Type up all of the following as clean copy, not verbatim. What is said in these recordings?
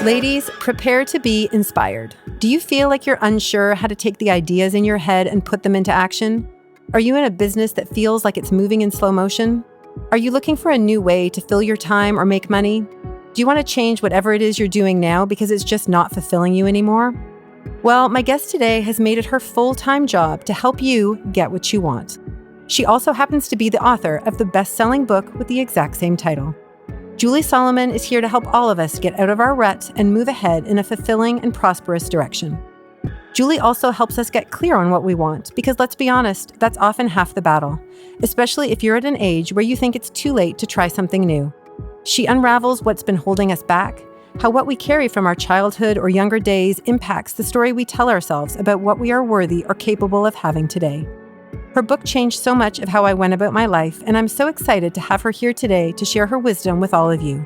Ladies, prepare to be inspired. Do you feel like you're unsure how to take the ideas in your head and put them into action? Are you in a business that feels like it's moving in slow motion? Are you looking for a new way to fill your time or make money? Do you want to change whatever it is you're doing now because it's just not fulfilling you anymore? Well, my guest today has made it her full-time job to help you get what you want. She also happens to be the author of the best-selling book with the exact same title. Julie Solomon is here to help all of us get out of our rut and move ahead in a fulfilling and prosperous direction. Julie also helps us get clear on what we want, because let's be honest, that's often half the battle, especially if you're at an age where you think it's too late to try something new. She unravels what's been holding us back, how what we carry from our childhood or younger days impacts the story we tell ourselves about what we are worthy or capable of having today. Her book changed so much of how I went about my life, and I'm so excited to have her here today to share her wisdom with all of you.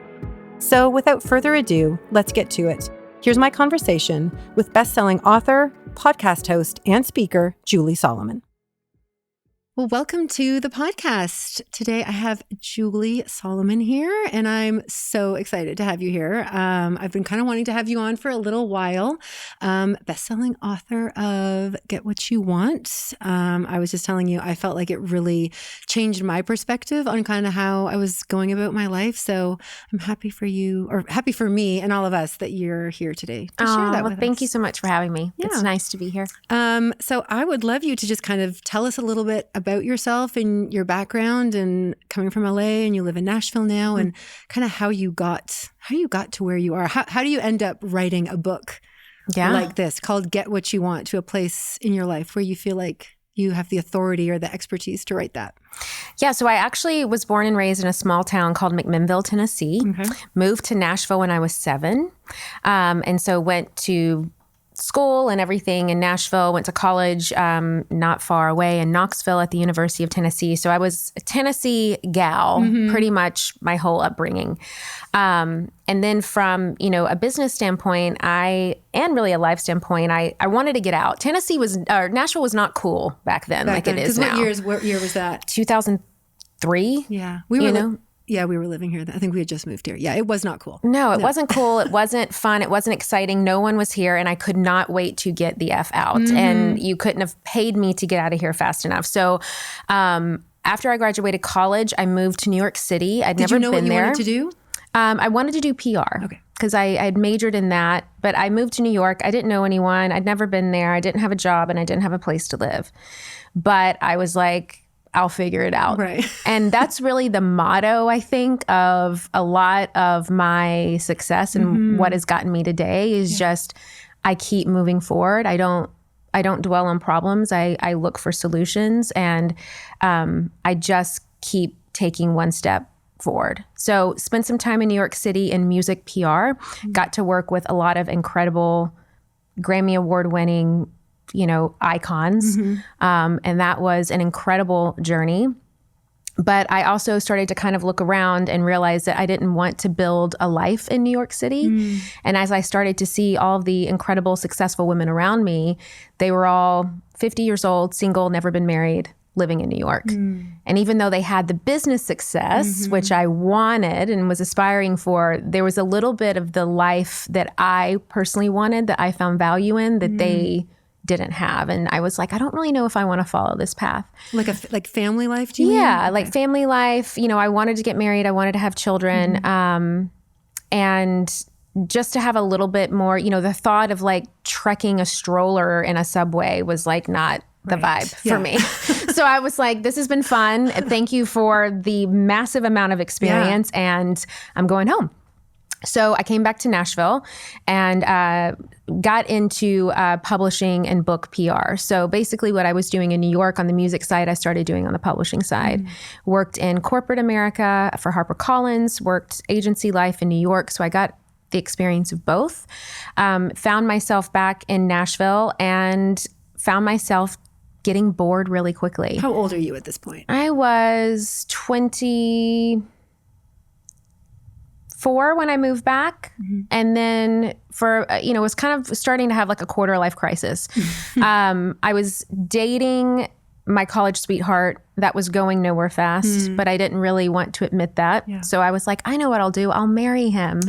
So without further ado, let's get to it. Here's my conversation with best-selling author, podcast host, and speaker, Julie Solomon. Well, welcome to the podcast. Today I have Julie Solomon here, and I'm so excited to have you here. I've been kind of wanting to have you on for a little while. Best-selling author of Get What You Want. I was just telling you, I felt like it really changed my perspective on kind of how I was going about my life. So I'm happy for you, or happy for me and all of us that you're here today to share that with us. Thank you so much for having me. Yeah. It's nice to be here. So I would love you to just kind of tell us a little bit about yourself and your background, and coming from LA, and you live in Nashville now, and kind of how you got to where you are. How do you end up writing a book like this called Get What You Want, to a place in your life where you feel like you have the authority or the expertise to write that? Yeah, so I actually was born and raised in a small town called McMinnville, Tennessee. Okay. Moved to Nashville when I was 7. And so went to school and everything in Nashville, went to college not far away in Knoxville at the University of Tennessee. So I was a Tennessee gal pretty much my whole upbringing. And then from, a business standpoint, and really a life standpoint, I wanted to get out. Nashville was not cool back then it is now. What year was that? 2003. Yeah. We were living here. I think we had just moved here. Yeah, it was not cool. No, it wasn't cool. It wasn't fun. It wasn't exciting. No one was here, and I could not wait to get the F out. And you couldn't have paid me to get out of here fast enough. So after I graduated college, I moved to New York City. Did you know what you wanted to do? I wanted to do PR. Okay. Because I had majored in that, but I moved to New York. I didn't know anyone. I'd never been there. I didn't have a job, and I didn't have a place to live. But I was like, I'll figure it out. Right. And that's really the motto, I think, of a lot of my success and what has gotten me today is just, I keep moving forward. I don't dwell on problems. I look for solutions, and I just keep taking one step forward. So spent some time in New York City in music PR, got to work with a lot of incredible Grammy Award winning icons. And that was an incredible journey. But I also started to kind of look around and realize that I didn't want to build a life in New York City. And as I started to see all of the incredible, successful women around me, they were all 50 years old, single, never been married, living in New York. And even though they had the business success, which I wanted and was aspiring for, there was a little bit of the life that I personally wanted, that I found value in, that they didn't have. And I was like, I don't really know if I want to follow this path. Like family life, do you mean? Yeah, like family life. I wanted to get married. I wanted to have children. And just to have a little bit more, the thought of like trekking a stroller in a subway was like not the vibe for me. So I was like, this has been fun. Thank you for the massive amount of experience. And I'm going home. So I came back to Nashville and got into publishing and book PR. So basically what I was doing in New York on the music side, I started doing on the publishing side. Worked in corporate America for HarperCollins, worked agency life in New York. So I got the experience of both. Found myself back in Nashville and found myself getting bored really quickly. How old are you at this point? I was 24 when I moved back. And then was kind of starting to have like a quarter life crisis. I was dating my college sweetheart that was going nowhere fast, but I didn't really want to admit that. Yeah. So I was like, I know what I'll do. I'll marry him.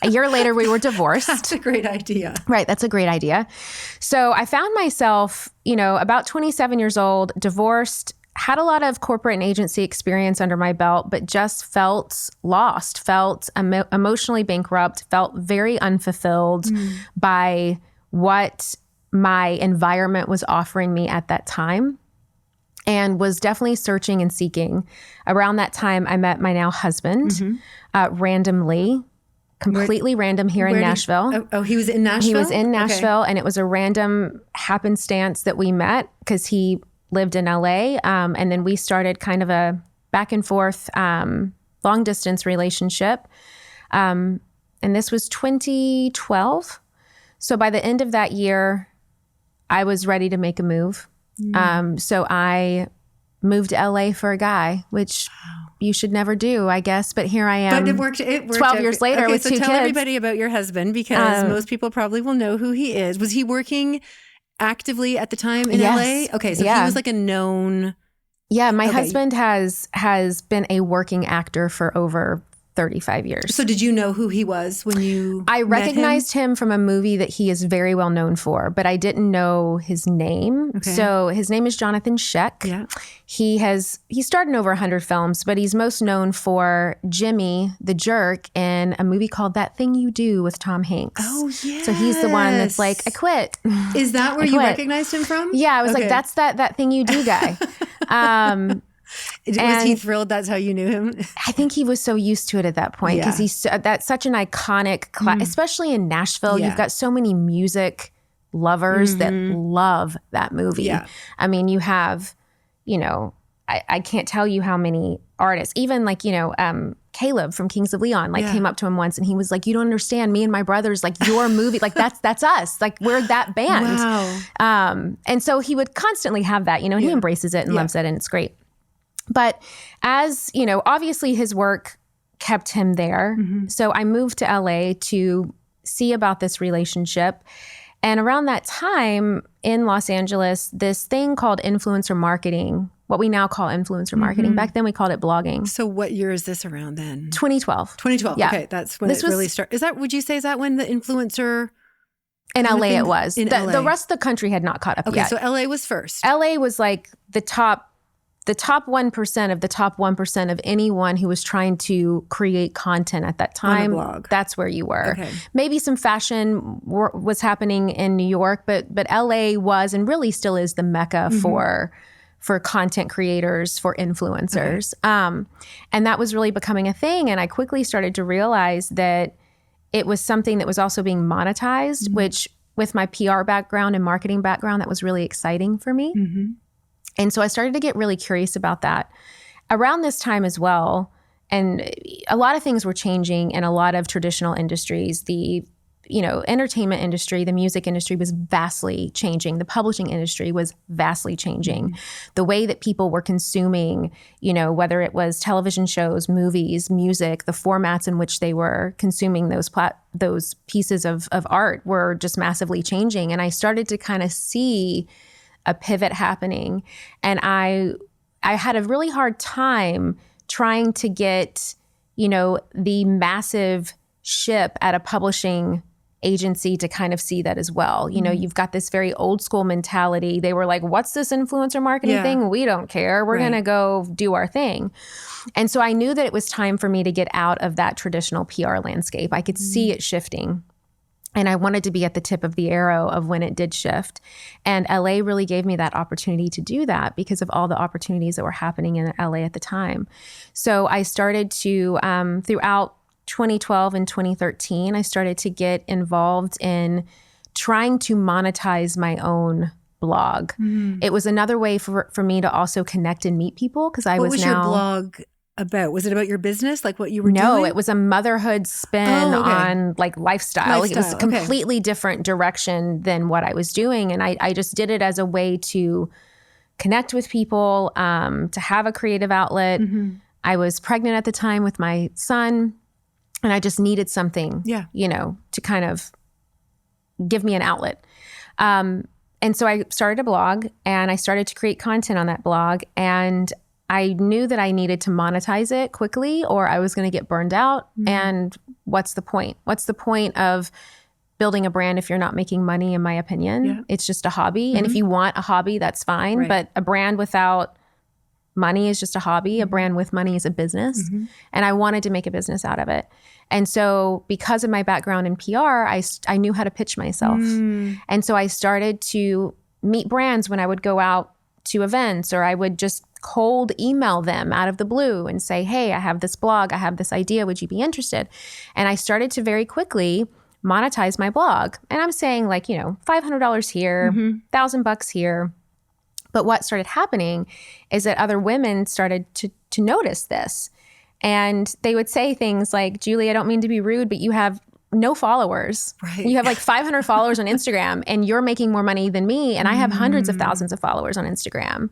A year later, we were divorced. That's a great idea. Right. That's a great idea. So I found myself, about 27 years old, divorced, had a lot of corporate and agency experience under my belt, but just felt lost, felt emotionally bankrupt, felt very unfulfilled by what my environment was offering me at that time, and was definitely searching and seeking. Around that time, I met my now husband randomly. Completely random here in Nashville. He was in Nashville? He was in Nashville, and it was a random happenstance that we met because he lived in LA. And then we started kind of a back and forth long distance relationship. And this was 2012. So by the end of that year, I was ready to make a move. So I moved to LA for a guy, which you should never do, I guess. But here I am. But it worked 12 years later with two kids. So tell everybody about your husband, because most people probably will know who he is. Was he working actively at the time in LA? Okay, so he was like a known... Yeah, my husband has been a working actor for over 35 years. So did you know who he was when you I recognized him from a movie that he is very well known for, but I didn't know his name. Okay. So his name is Jonathan Sheck. Yeah. He starred in over 100 films, but he's most known for Jimmy the Jerk in a movie called That Thing You Do with Tom Hanks. Oh, yeah. So he's the one that's like, I quit. Is that where you recognized him from? Yeah, I was like, that's that Thing You Do guy. Was he thrilled that's how you knew him? I think he was so used to it at that point because that's such an iconic, especially in Nashville. You've got so many music lovers that love that movie. Yeah. I mean, you have, I can't tell you how many artists, even like, Caleb from Kings of Leon, came up to him once and he was like, you don't understand, me and my brothers, like your movie, like that's us. Like we're that band. Wow. And so he would constantly have that, and he embraces it and loves it, and it's great. But as, obviously his work kept him there. So I moved to LA to see about this relationship. And around that time in Los Angeles, this thing called influencer marketing, what we now call influencer marketing. Back then we called it blogging. So what year is this around then? 2012. 2012. Yeah. Okay. That's when it really started. Would you say, is that when the influencer... In LA it was. The rest of the country had not caught up yet. Okay, so LA was first. LA was like the top 1% of the top 1% of anyone who was trying to create content at that time. On a blog. That's where you were. Okay. Maybe some fashion was happening in New York, but LA was and really still is the mecca for content creators, for influencers. Okay. And that was really becoming a thing. And I quickly started to realize that it was something that was also being monetized, which with my PR background and marketing background, that was really exciting for me. And so I started to get really curious about that. Around this time as well, and a lot of things were changing in a lot of traditional industries. The entertainment industry, the music industry was vastly changing. The publishing industry was vastly changing. The way that people were consuming, whether it was television shows, movies, music, the formats in which they were consuming those pieces of art were just massively changing. And I started to kind of see a pivot happening. And I had a really hard time trying to get, the massive ship at a publishing agency to kind of see that as well. You've got this very old school mentality. They were like, what's this influencer marketing thing? We don't care. We're going to go do our thing. And so I knew that it was time for me to get out of that traditional PR landscape. I could see it shifting. And I wanted to be at the tip of the arrow of when it did shift. And LA really gave me that opportunity to do that because of all the opportunities that were happening in LA at the time. So I started to, throughout 2012 and 2013, I started to get involved in trying to monetize my own blog. It was another way for me to also connect and meet people because What was your blog about? Was it about your business, like what you were doing? No, it was a motherhood spin on like lifestyle. It was a completely different direction than what I was doing. And I just did it as a way to connect with people, to have a creative outlet. I was pregnant at the time with my son. And I just needed something, to kind of give me an outlet. And so I started a blog and I started to create content on that blog. And I knew that I needed to monetize it quickly or I was going to get burned out. And what's the point? What's the point of building a brand if you're not making money, in my opinion? Yeah. It's just a hobby. And if you want a hobby, that's fine. Right. But a brand without money is just a hobby. A brand with money is a business. And I wanted to make a business out of it. And so because of my background in PR, I knew how to pitch myself. And so I started to meet brands when I would go out to events, or I would just cold email them out of the blue and say, hey, I have this blog, I have this idea, would you be interested? And I started to very quickly monetize my blog. And I'm saying like, $500 here, $1,000 here. But what started happening is that other women started to notice this. And they would say things like, Julie, I don't mean to be rude, but you have no followers. Right. You have like 500 followers on Instagram and you're making more money than me. And I have hundreds of thousands of followers on Instagram.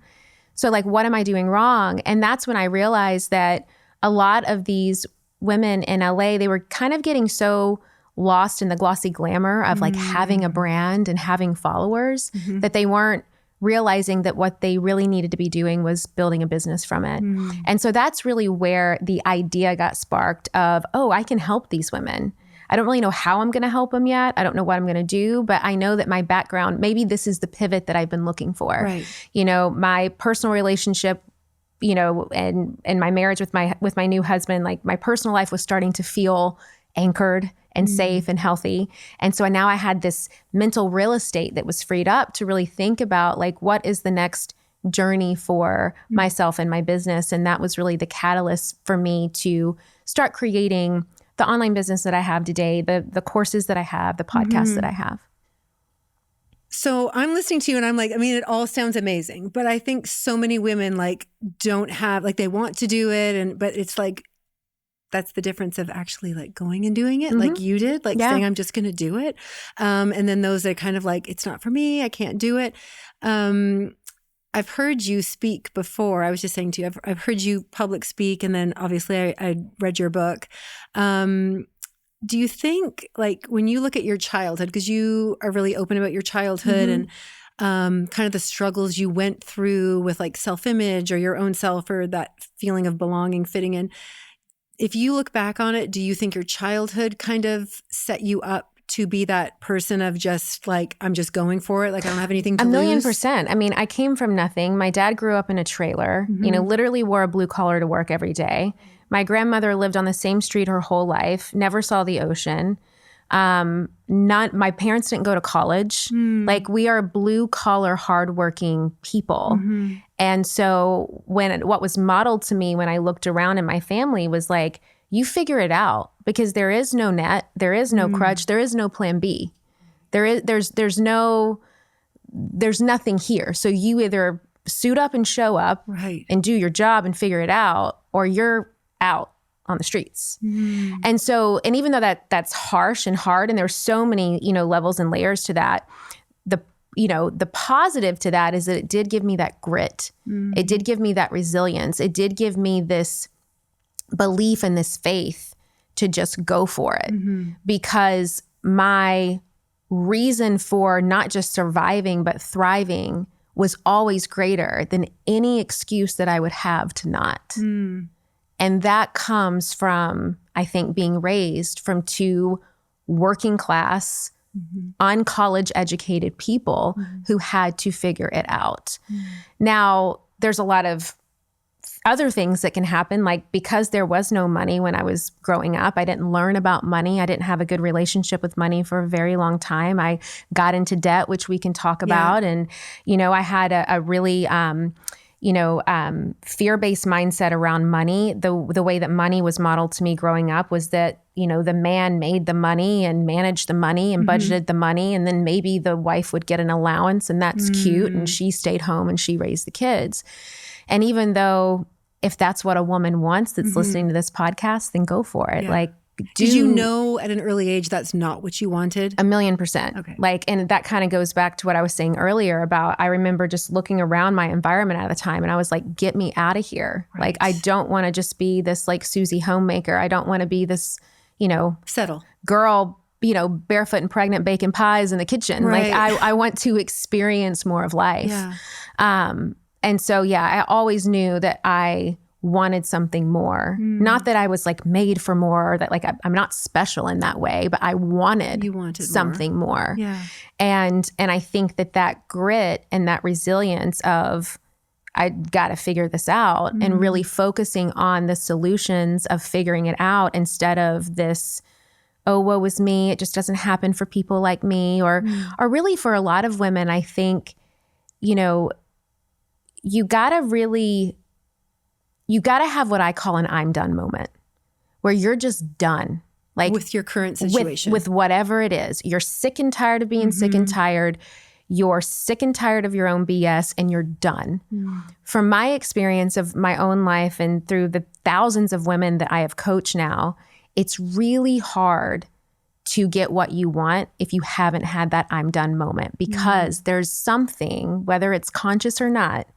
So like, what am I doing wrong? And that's when I realized that a lot of these women in LA, they were kind of getting so lost in the glossy glamour of like having a brand and having followers that they weren't realizing that what they really needed to be doing was building a business from it. And so that's really where the idea got sparked of, oh, I can help these women. I don't really know how I'm going to help them yet. I don't know what I'm going to do, but I know that my background, maybe this is the pivot that I've been looking for. Right. My personal relationship, and my marriage with my new husband, like my personal life was starting to feel anchored and safe and healthy. And so now I had this mental real estate that was freed up to really think about like, what is the next journey for myself and my business? And that was really the catalyst for me to start creating the online business that I have today, the courses that I have, the podcasts that I have. So I'm listening to you and I'm like, it all sounds amazing, but I think so many women like don't have, like they want to do it. But it's like, that's the difference of actually like going and doing it like you did, like saying, I'm just going to do it. And then those that kind of like, it's not for me, I can't do it. I've heard you speak before. I was just saying to you, I've heard you public speak, and then obviously I read your book. Do you think, like, when you look at your childhood, because you are really open about your childhood and kind of the struggles you went through with like self-image or your own self or that feeling of belonging, fitting in. If you look back on it, do you think your childhood kind of set you up to be that person of just like, I'm just going for it. Like I don't have anything to lose? 1,000,000%. I mean, came from nothing. My dad grew up in a trailer, literally wore a blue collar to work every day. My grandmother lived on the same street her whole life, never saw the ocean. My parents didn't go to college. Like we are blue collar, hardworking people. And so what was modeled to me when I looked around in my family was like, you figure it out, because there is no net, there is no crutch, there is no plan B. There's nothing here. So you either suit up and show up and do your job and figure it out, or you're out on the streets. And so, and even though that's harsh and hard, and there's so many, levels and layers to that, the positive to that is that it did give me that grit. It did give me that resilience. It did give me this belief and this faith to just go for it, because my reason for not just surviving, but thriving was always greater than any excuse that I would have to not. And that comes from, I think, being raised from two working class, uncollege educated people who had to figure it out. Now, there's a lot of other things that can happen, like because there was no money when I was growing up, I didn't learn about money. I didn't have a good relationship with money for a very long time. I got into debt, which we can talk about. And, I had a really, fear-based mindset around money. The way that money was modeled to me growing up was that, the man made the money and managed the money and budgeted the money. And then maybe the wife would get an allowance, and that's cute. And she stayed home and she raised the kids. And even though if that's what a woman wants that's listening to this podcast, then go for it. Like, did you know at an early age that's not what you wanted? 1,000,000%. Okay. Like, and that kind of goes back to what I was saying earlier about, I remember just looking around my environment at the time and I was like, get me out of here. Right. Like, I don't want to just be this like Susie homemaker. I don't want to be this, settle girl, barefoot and pregnant baking pies in the kitchen. Right. Like I want to experience more of life. Yeah. And so, yeah, I always knew that I wanted something more. Not that I was like made for more, or that like I'm not special in that way, but I wanted something more. Yeah. And I think that grit and that resilience of I got to figure this out and really focusing on the solutions of figuring it out instead of this, oh, woe is me, it just doesn't happen for people like me, or really for a lot of women, I think, you know, you got to have what I call an I'm done moment where you're just done. Like with your current situation. With whatever it is. You're sick and tired of being sick and tired. You're sick and tired of your own BS and you're done. From my experience of my own life and through the thousands of women that I have coached now, it's really hard to get what you want if you haven't had that I'm done moment, because there's something, whether it's conscious or not,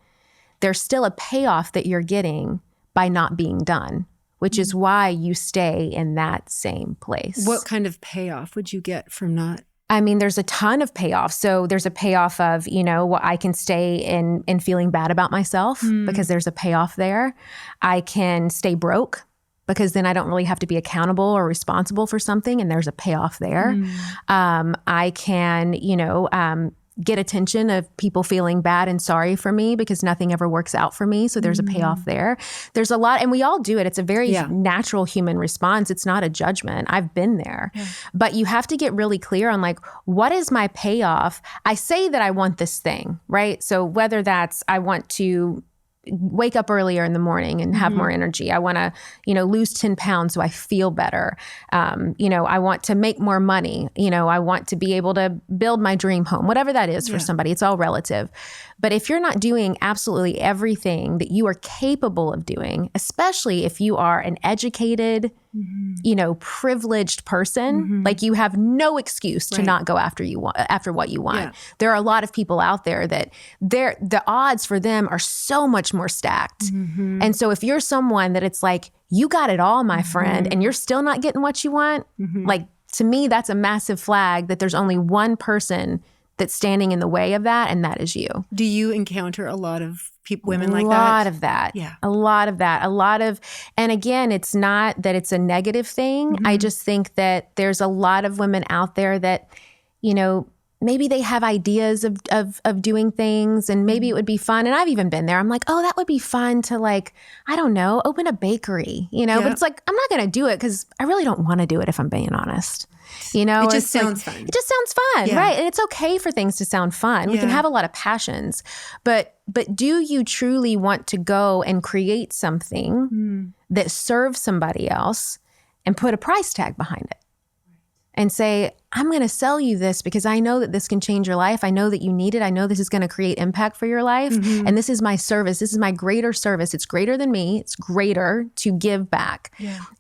there's still a payoff that you're getting by not being done, which is why you stay in that same place. What kind of payoff would you get from not? I mean, there's a ton of payoff. So there's a payoff of, you know, I can stay in feeling bad about myself because there's a payoff there. I can stay broke because then I don't really have to be accountable or responsible for something, and there's a payoff there. I can, you know, get attention of people feeling bad and sorry for me because nothing ever works out for me. So there's a payoff there. There's a lot, and we all do it. It's a very natural human response. It's not a judgment. I've been there. But you have to get really clear on like, what is my payoff? I say that I want this thing, right? So whether that's I want to wake up earlier in the morning and have more energy. I want to, you know, lose 10 pounds so I feel better. You know, I want to make more money. You know, I want to be able to build my dream home, whatever that is for somebody. It's all relative. But if you're not doing absolutely everything that you are capable of doing, especially if you are an educated, you know, privileged person, like you have no excuse to not go after what you want. There are a lot of people out there that the odds for them are so much more stacked. And so if you're someone that it's like, you got it all, my friend, and you're still not getting what you want, like to me, that's a massive flag that there's only one person that's standing in the way of that, and that is you. Do you encounter a lot of women like that? A lot of that. Yeah. A lot of that. A lot of, and again, it's not that it's a negative thing. I just think that there's a lot of women out there that, you know, maybe they have ideas of doing things and maybe it would be fun. And I've even been there. I'm like, oh, that would be fun to like, I don't know, open a bakery, you know, but it's like, I'm not going to do it because I really don't want to do it if I'm being honest. You know, it just sounds fun. It just sounds fun, right? And it's okay for things to sound fun. We can have a lot of passions, but do you truly want to go and create something that serves somebody else and put a price tag behind it and say, I'm going to sell you this because I know that this can change your life. I know that you need it. I know this is going to create impact for your life. And this is my service. This is my greater service. It's greater than me. It's greater to give back.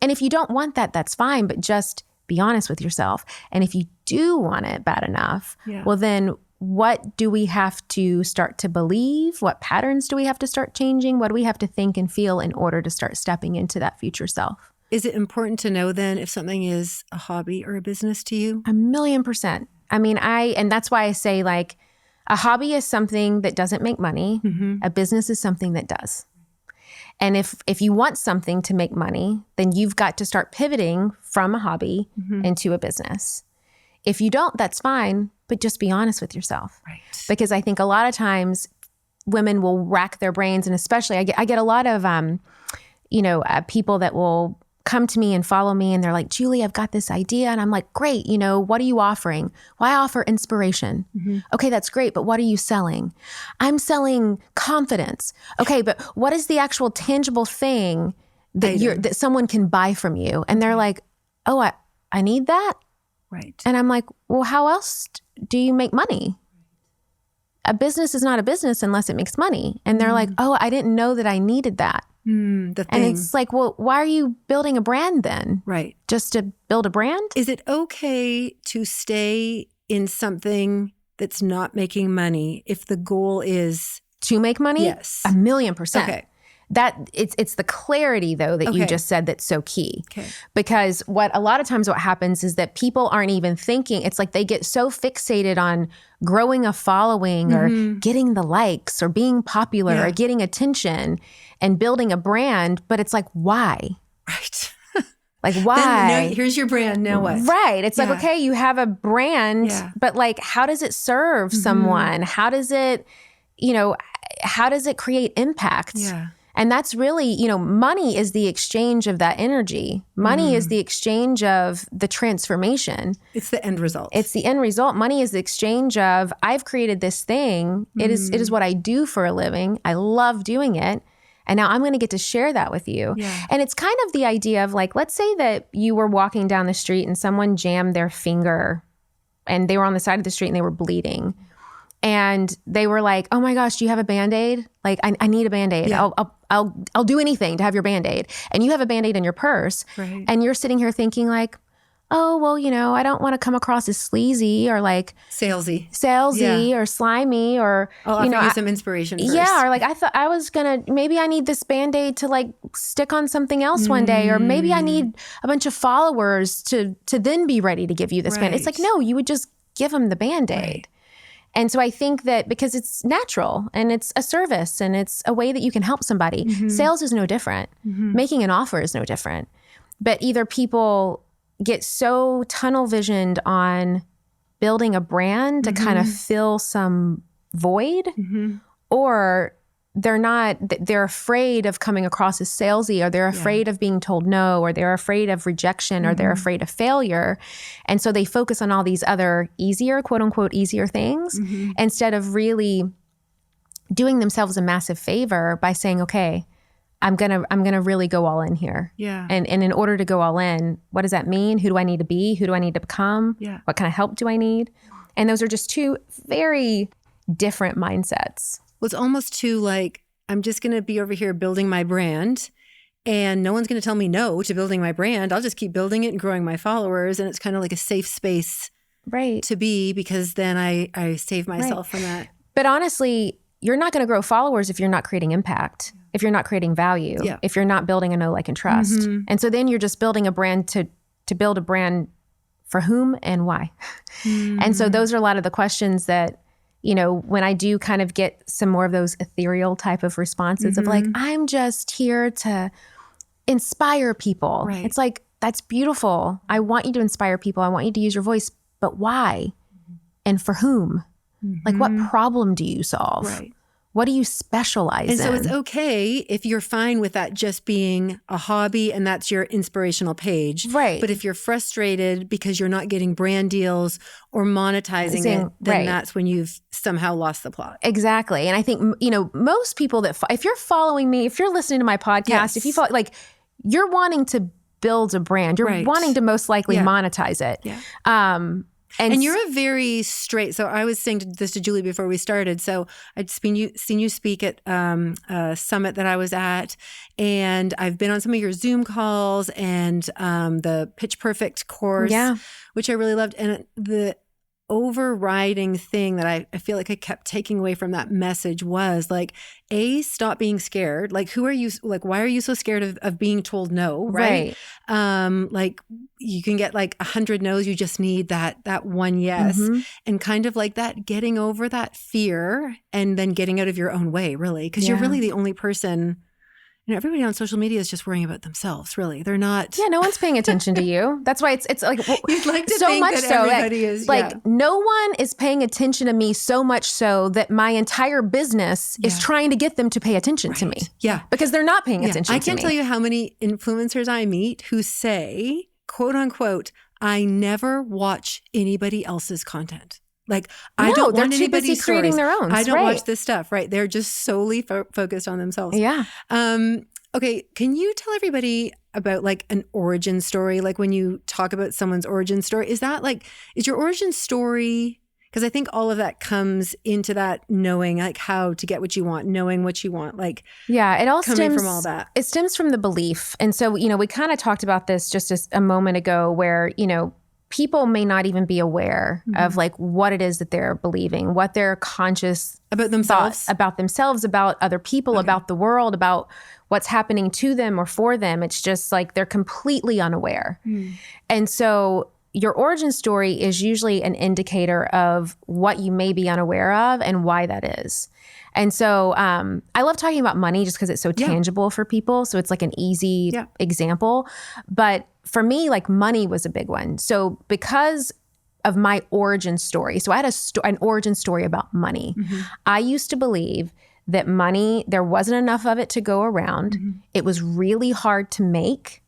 And if you don't want that, that's fine, but just be honest with yourself. And if you do want it bad enough, well, then what do we have to start to believe? What patterns do we have to start changing? What do we have to think and feel in order to start stepping into that future self? Is it important to know then if something is a hobby or a business to you? 1,000,000%. I mean, and that's why I say like a hobby is something that doesn't make money. A business is something that does. And if you want something to make money, then you've got to start pivoting from a hobby into a business. If you don't, that's fine, but just be honest with yourself. Right. Because I think a lot of times women will rack their brains, and especially I get a lot of people that will come to me and follow me and they're like, Julie, I've got this idea. And I'm like, great. You know, what are you offering? Well, I offer inspiration. Okay, that's great. But what are you selling? I'm selling confidence. Okay, but what is the actual tangible thing that someone can buy from you? And they're like, oh, I need that. Right. And I'm like, well, how else do you make money? A business is not a business unless it makes money. And they're like, oh, I didn't know that I needed that. The thing. And it's like, well, why are you building a brand then? Right. Just to build a brand? Is it okay to stay in something that's not making money if the goal is to make money? Yes. 1,000,000%. Okay. that it's the clarity though that you just said that's so key. Because a lot of times what happens is that people aren't even thinking. It's like they get so fixated on growing a following or getting the likes or being popular or getting attention and building a brand. But it's like, why? Right. Like, why? Then, here's your brand. Now what? Right. It's like, okay, you have a brand, but like, how does it serve someone? How does it, how does it create impact? Yeah. And that's really, money is the exchange of that energy. Money is the exchange of the transformation. It's the end result. It's the end result. Money is the exchange of, I've created this thing. It is what I do for a living. I love doing it. And now I'm going to get to share that with you. Yeah. And it's kind of the idea of like, let's say that you were walking down the street and someone jammed their finger and they were on the side of the street and they were bleeding. And they were like, oh my gosh, do you have a Band-Aid? Like, I need a Band-Aid. Yeah. I'll do anything to have your Band-Aid. And you have a Band-Aid in your purse. Right. And you're sitting here thinking like, oh, well, I don't want to come across as sleazy or like salesy or slimy or, I'll offer you some inspiration first. Yeah. Or like, I thought I was maybe I need this Band-Aid to like stick on something else one day. Or maybe I need a bunch of followers to then be ready to give you this Band-Aid. It's like, no, you would just give them the Band-Aid. Right. And so I think that because it's natural and it's a service and it's a way that you can help somebody, sales is no different. Making an offer is no different. But either people get so tunnel visioned on building a brand to kind of fill some void, or they're afraid of coming across as salesy, or they're afraid of being told no, or they're afraid of rejection, or they're afraid of failure. And so they focus on all these other easier, quote unquote, easier things instead of really doing themselves a massive favor by saying, okay, I'm gonna really go all in here. Yeah. And in order to go all in, what does that mean? Who do I need to be? Who do I need to become? Yeah. What kind of help do I need? And those are just two very different mindsets. Well, it's almost too like, I'm just going to be over here building my brand and no one's going to tell me no to building my brand. I'll just keep building it and growing my followers. And it's kind of like a safe space to be, because then I save myself from that. But honestly, you're not going to grow followers if you're not creating impact, if you're not creating value, if you're not building a know, like, and trust. And so then you're just building a brand to build a brand for whom and why. And so those are a lot of the questions that, when I do kind of get some more of those ethereal type of responses of like, I'm just here to inspire people. Right. It's like, that's beautiful. I want you to inspire people. I want you to use your voice, but why? And for whom? Like, what problem do you solve? Right. What do you specialize in? And so it's okay if you're fine with that just being a hobby and that's your inspirational page. Right. But if you're frustrated because you're not getting brand deals or monetizing it, then that's when you've somehow lost the plot. Exactly. And I think, most people if you're following me, if you're listening to my podcast, if you follow, like, you're wanting to build a brand, you're wanting to most likely monetize it. Yeah. And you're a very straight. So I was saying this to Julie before we started. So I'd seen you speak at a summit that I was at, and I've been on some of your Zoom calls and the Pitch Perfect course, which I really loved. And the overriding thing that I feel like I kept taking away from that message was like, stop being scared. Like, who are you? Like, why are you so scared of being told no? Right. Like, you can get like 100 no's. You just need that one yes. And kind of like that, getting over that fear and then getting out of your own way, really. Because you're really the only person. Everybody on social media is just worrying about themselves, really. They're not. Yeah, no one's paying attention to you. That's why it's like, you'd like to so think much that so everybody is. Like, no one is paying attention to me so much so that my entire business is trying to get them to pay attention to me. Yeah. Because they're not paying attention to me. I can't tell you how many influencers I meet who say, quote unquote, I never watch anybody else's content. Like, I don't want anybody's creating their own. I don't watch this stuff, right? They're just solely focused on themselves. Yeah. Okay. Can you tell everybody about like an origin story? Like, when you talk about someone's origin story, is your origin story? Because I think all of that comes into that knowing like how to get what you want, knowing what you want. Like, it all stems from all that. It stems from the belief. And so, we kind of talked about this just a moment ago where, people may not even be aware of like what it is that they're believing, what they're conscious about themselves, about other people, about the world, about what's happening to them or for them. It's just like they're completely unaware. And so your origin story is usually an indicator of what you may be unaware of and why that is. And so I love talking about money just because it's so tangible for people. So it's like an easy example. But for me, like money was a big one. So because of my origin story, so I had an origin story about money. I used to believe that money, there wasn't enough of it to go around. It was really hard to make.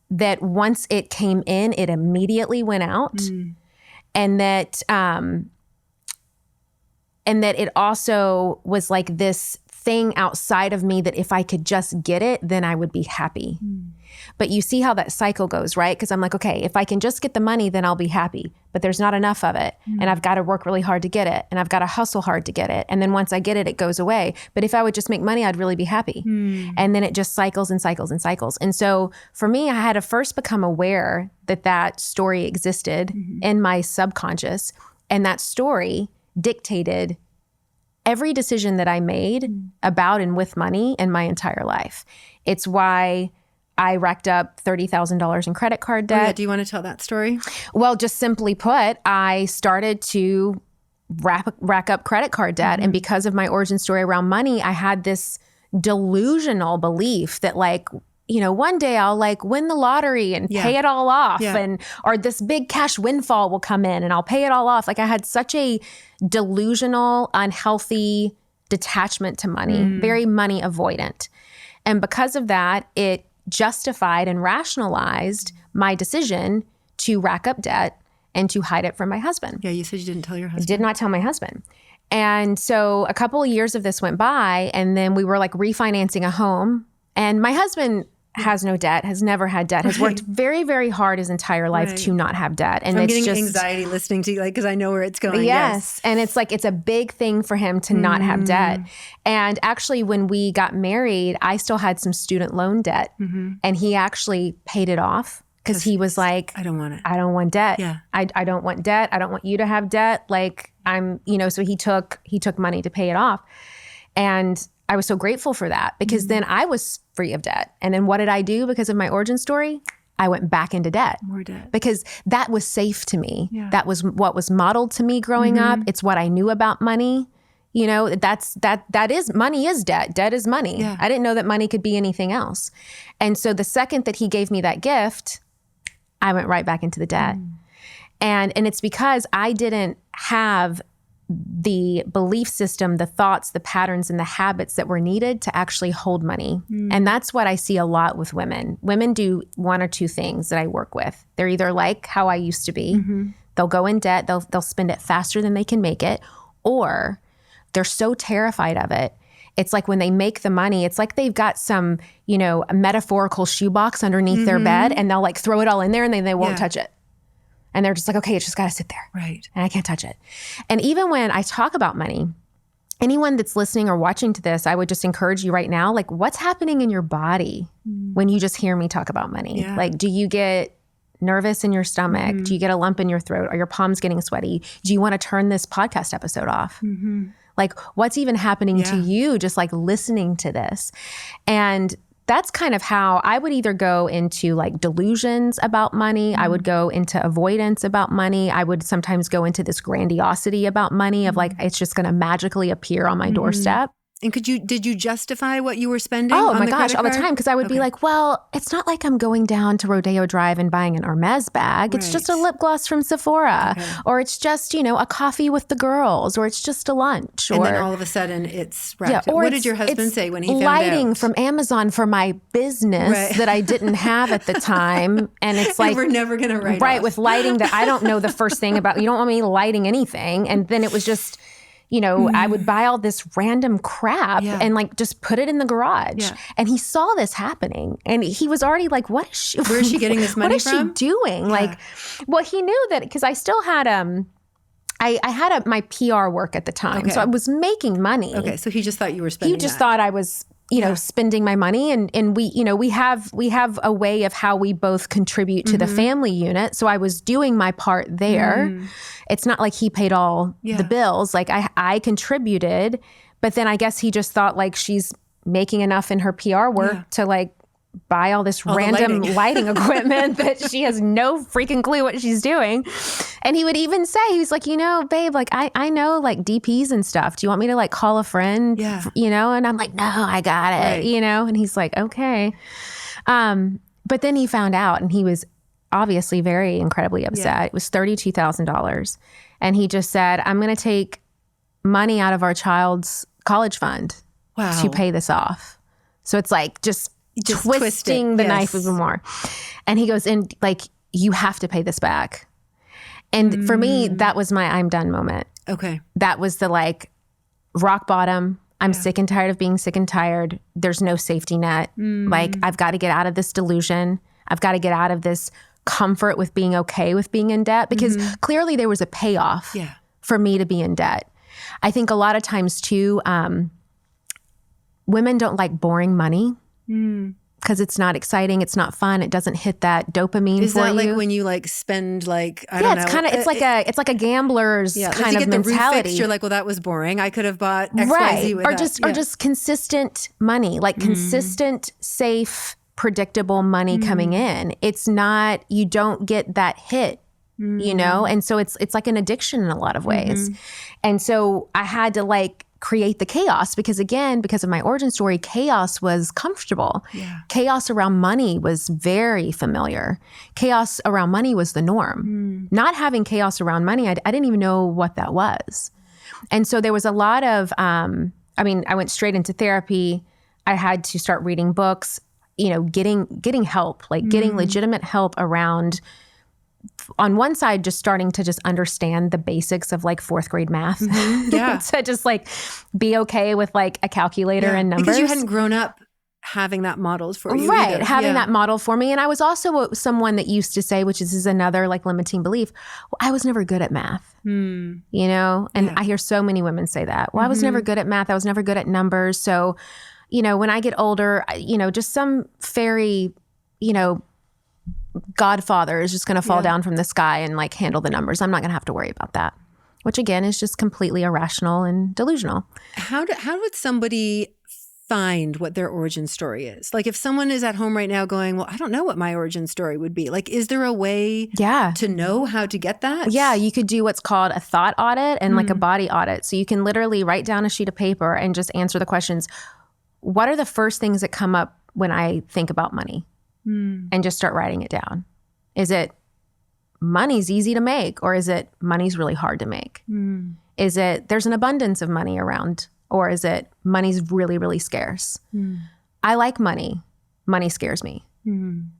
That once it came in, it immediately went out. And that it also was like this thing outside of me that if I could just get it, then I would be happy. But you see how that cycle goes, right? Because I'm like, okay, if I can just get the money, then I'll be happy. But there's not enough of it. And I've got to work really hard to get it. And I've got to hustle hard to get it. And then once I get it, it goes away. But if I would just make money, I'd really be happy. And then it just cycles and cycles and cycles. And so for me, I had to first become aware that that story existed in my subconscious. And that story dictated every decision that I made about and with money in my entire life. It's why I racked up $30,000 in credit card debt. Do you want to tell that story? Well, just simply put, I started to rack up credit card debt. And because of my origin story around money, I had this delusional belief that like, you know, one day I'll like win the lottery and pay it all off or this big cash windfall will come in and I'll pay it all off. Like I had such a delusional, unhealthy detachment to money, very money avoidant. And because of that, it justified and rationalized my decision to rack up debt and to hide it from my husband. Yeah, you said you didn't tell your husband. I did not tell my husband. And so a couple of years of this went by and then we were like refinancing a home and my husband has no debt, has never had debt, has worked very, very hard his entire life to not have debt. And I'm it's getting just anxiety listening to you, like, because I know where it's going. Yes. And it's like, it's a big thing for him to not have debt. And actually, when we got married, I still had some student loan debt and he actually paid it off because he was like, I don't want it. I don't want debt. Yeah. I don't want debt. I don't want you to have debt. Like I'm, you know, so he took money to pay it off. And I was so grateful for that because then I was free of debt. And then what did I do because of my origin story? I went back into debt. More debt. Because that was safe to me. Yeah. That was what was modeled to me growing up. It's what I knew about money. You know, that is money is debt. Debt is money. Yeah. I didn't know that money could be anything else. And so the second that he gave me that gift, I went right back into the debt. And it's because I didn't have the belief system, the thoughts, the patterns, and the habits that were needed to actually hold money. And that's what I see a lot with women. Women do one or two things that I work with. They're either like how I used to be. They'll go in debt. They'll spend it faster than they can make it. Or they're so terrified of it. It's like when they make the money, it's like they've got some, you know, a metaphorical shoebox underneath their bed and they'll like throw it all in there and then they won't touch it. And they're just like, okay, it's just got to sit there. Right. And I can't touch it. And even when I talk about money, anyone that's listening or watching to this, I would just encourage you right now, like what's happening in your body when you just hear me talk about money? Yeah. Like, do you get nervous in your stomach? Do you get a lump in your throat? Are your palms getting sweaty? Do you want to turn this podcast episode off? Like what's even happening to you just like listening to this? And that's kind of how I would either go into like delusions about money. I would go into avoidance about money. I would sometimes go into this grandiosity about money of like, it's just going to magically appear on my doorstep. And did you justify what you were spending? Oh on my the gosh, all the credit card? time. Because I would be like, well, it's not like I'm going down to Rodeo Drive and buying an Hermes bag. It's just a lip gloss from Sephora. Or it's just, you know, a coffee with the girls. Or it's just a lunch. And then all of a sudden it's wrapped up. Or what did your husband say when he found out? Lighting from Amazon for my business that I didn't have at the time. And it's like, we're never going to write right, off. with lighting that I don't know the first thing about. You don't want me lighting anything. And then it was just, you know, I would buy all this random crap and like just put it in the garage. And he saw this happening and he was already like, what is she? Where is she getting this money from? What is she doing? Like, well, he knew that because I still had, I had my PR work at the time. So I was making money. Okay. So he just thought you were spending He just thought I was you know, spending my money, and we have a way of how we both contribute to the family unit. So I was doing my part there. It's not like he paid all the bills. Like I contributed, but then I guess he just thought like she's making enough in her PR work to like buy all this random lighting equipment that she has no freaking clue what she's doing. And he would even say, he was like, you know, babe, like I know like DPs and stuff. Do you want me to like call a friend? Yeah. You know? And I'm like, no, I got it. You know? And he's like, okay. But then he found out, and he was obviously very incredibly upset. It was $32,000. And he just said, I'm going to take money out of our child's college fund to pay this off. So it's like just twisting the knife even more. And he goes, and like, you have to pay this back. And for me, that was my I'm done moment. Okay. That was the like rock bottom. I'm sick and tired of being sick and tired. There's no safety net. Like, I've got to get out of this delusion. I've got to get out of this comfort with being okay with being in debt, because clearly there was a payoff for me to be in debt. I think a lot of times too, women don't like boring money. Because it's not exciting, it's not fun, it doesn't hit that dopamine. Is for that you. like when you like spend like I don't know? It's kind of it's like a gambler's kind of mentality. The roof fixed, you're like, well, that was boring. I could have bought XYZ with that. Or just consistent money, like consistent, safe, predictable money coming in. It's not, you don't get that hit, you know, and so it's like an addiction in a lot of ways. And so I had to like create the chaos, because again, because of my origin story, chaos was comfortable. Chaos around money was very familiar. Chaos around money was the norm. Not having chaos around money, I didn't even know what that was. And so there was a lot of, I mean, I went straight into therapy. I had to start reading books, you know, getting help, like getting legitimate help around, on one side, just starting to just understand the basics of like fourth grade math. To just like be okay with like a calculator and numbers. Because you hadn't grown up having that modeled for you either. Having that model for me. And I was also someone that used to say, which is another like limiting belief, well, I was never good at math, you know? And I hear so many women say that. Well, I was never good at math. I was never good at numbers. So, you know, when I get older, you know, just some fairy, you know, Godfather is just going to fall down from the sky and like handle the numbers. I'm not going to have to worry about that, which again is just completely irrational and delusional. How would somebody find what their origin story is? Like if someone is at home right now going, well, I don't know what my origin story would be. Like, is there a way to know how to get that? Yeah, you could do what's called a thought audit and like a body audit. So you can literally write down a sheet of paper and just answer the questions. What are the first things that come up when I think about money? And just start writing it down. Is it money's easy to make, or is it money's really hard to make? Is it there's an abundance of money around, or is it money's really, really scarce? I like money. Money scares me.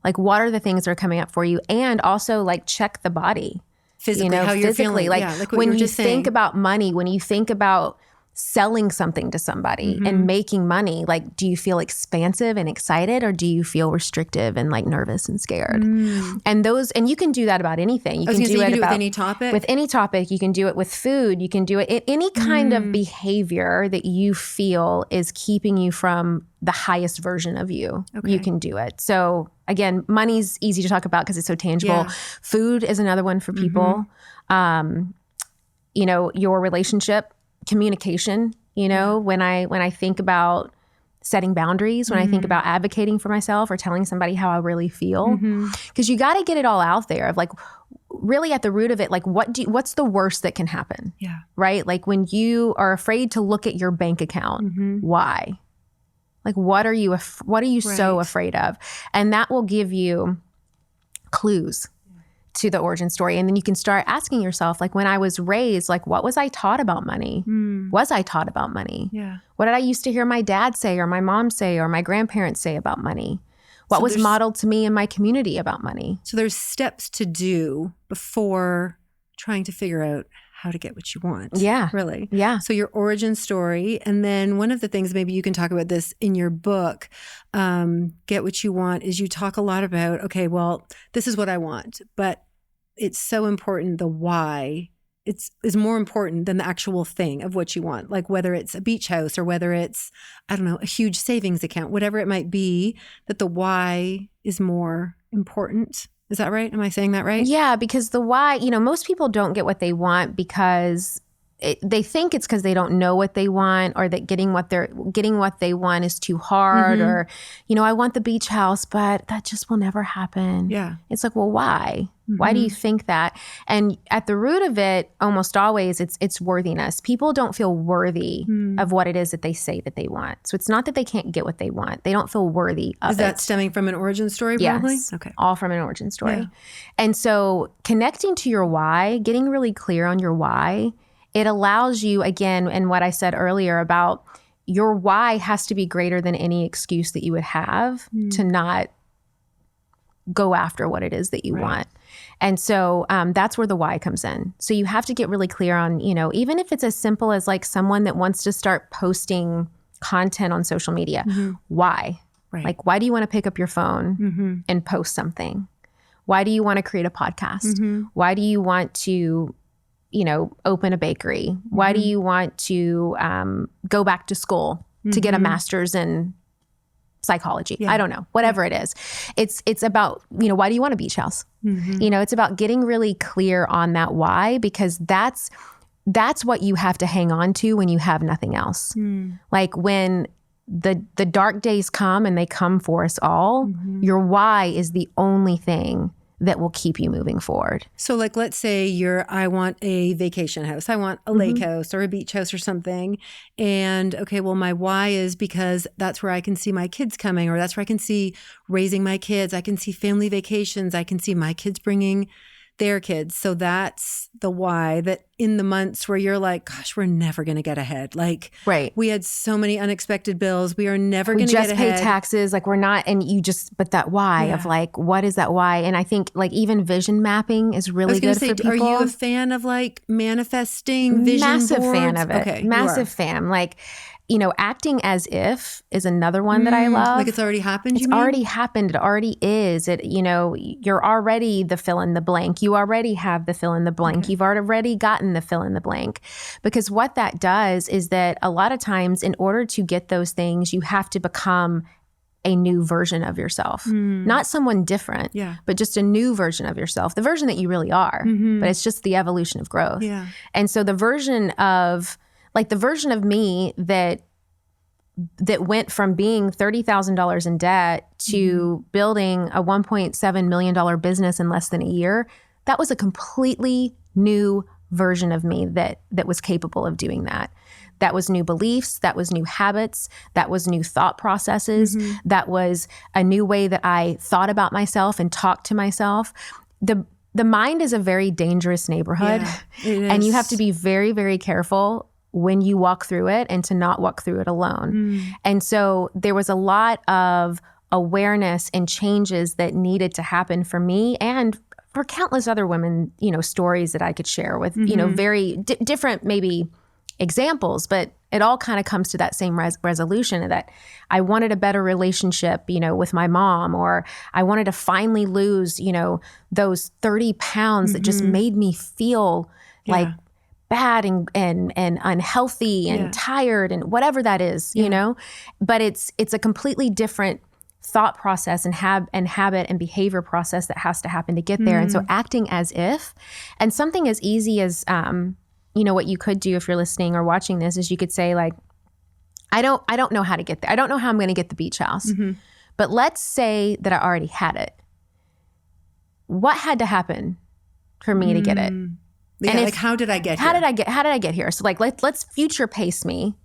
Like, what are the things that are coming up for you? And also like check the body. Physically, you know, how you're feeling. Like when you think about money, when you think about selling something to somebody and making money, like, do you feel expansive and excited, or do you feel restrictive and like nervous and scared? And you can do that about anything. You can do it with any topic. With any topic, you can do it with food. You can do it any kind of behavior that you feel is keeping you from the highest version of you. You can do it. So again, money's easy to talk about because it's so tangible. Food is another one for people. You know, your relationship. Communication, you know, when I think about setting boundaries, when I think about advocating for myself or telling somebody how I really feel, because you got to get it all out there of like, really at the root of it, like what's the worst that can happen? Right? Like when you are afraid to look at your bank account, why? Like, what are you so afraid of? And that will give you clues to the origin story. And then you can start asking yourself, like, when I was raised, like, what was I taught about money? Was I taught about money? What did I used to hear my dad say or my mom say or my grandparents say about money? What was modeled to me in my community about money? So there's steps to do before trying to figure out how to get what you want. Really. So your origin story. And then one of the things, maybe you can talk about this in your book, Get What You Want, is you talk a lot about, okay, well, this is what I want, but it's so important, the why is more important than the actual thing of what you want. Like whether it's a beach house or whether it's, I don't know, a huge savings account, whatever it might be, that the why is more important. Is that right? Am I saying that right? Yeah, because the why, most people don't get what they want because they think it's because they don't know what they want, or that getting what they want is too hard, or, I want the beach house, but that just will never happen. Yeah. It's like, well, why? Why do you think that? And at the root of it, almost always, it's worthiness. People don't feel worthy of what it is that they say that they want. So it's not that they can't get what they want. They don't feel worthy of it. Is that stemming from an origin story probably? Yes. Okay. All from an origin story. Yeah. And so connecting to your why, getting really clear on your why, it allows you, again, and what I said earlier about your why has to be greater than any excuse that you would have to not go after what it is that you want. And so that's where the why comes in. So you have to get really clear on, even if it's as simple as like someone that wants to start posting content on social media, why? Right. Like, why do you want to pick up your phone and post something? Why do you want to create a podcast? Why do you want to open a bakery? Why do you want to go back to school to get a master's in psychology? Yeah. I don't know, whatever it is. It's about, why do you want a beach house? It's about getting really clear on that why, because that's what you have to hang on to when you have nothing else. Like when the dark days come, and they come for us all, your why is the only thing that will keep you moving forward. So like, let's say I want a vacation house. I want a lake house or a beach house or something. And okay, well, my why is because that's where I can see my kids coming, or that's where I can see raising my kids. I can see family vacations. I can see my kids bringing their kids. So that's the why, that in the months where you're like, gosh, we're never going to get ahead. Like, we had so many unexpected bills. We are never going to get ahead. We just pay taxes. Like we're not, and but that why of like, what is that why? And I think like even vision mapping is really good for people. Are you a fan of like manifesting vision Massive boards? fan of it. Okay, massive fan. Like, acting as if is another one that I love. Like it's already happened, It's already happened. It already is. You're already the fill in the blank. You already have the fill in the blank. Okay. You've already gotten the fill in the blank. Because what that does is that a lot of times in order to get those things, you have to become a new version of yourself. Not someone different, but just a new version of yourself. The version that you really are. But it's just the evolution of growth. Yeah. And so the version of me that went from being $30,000 in debt to building a $1.7 million business in less than a year, that was a completely new version of me that was capable of doing that. That was new beliefs, that was new habits, that was new thought processes, that was a new way that I thought about myself and talked to myself. The mind is a very dangerous neighborhood, and you have to be very, very careful when you walk through it and to not walk through it alone. And so there was a lot of awareness and changes that needed to happen for me and for countless other women, stories that I could share with, very different maybe examples, but it all kind of comes to that same resolution that I wanted a better relationship, with my mom, or I wanted to finally lose, those 30 pounds that just made me feel like bad and unhealthy and tired and whatever that is, but it's a completely different thought process and habit and behavior process that has to happen to get there. And so acting as if, and something as easy as, what you could do if you're listening or watching this is you could say like, I don't know how to get there. I don't know how I'm going to get the beach house, but let's say that I already had it. What had to happen for me to get it? Yeah, and how did I get here? How did I get here? So like, let's future pace me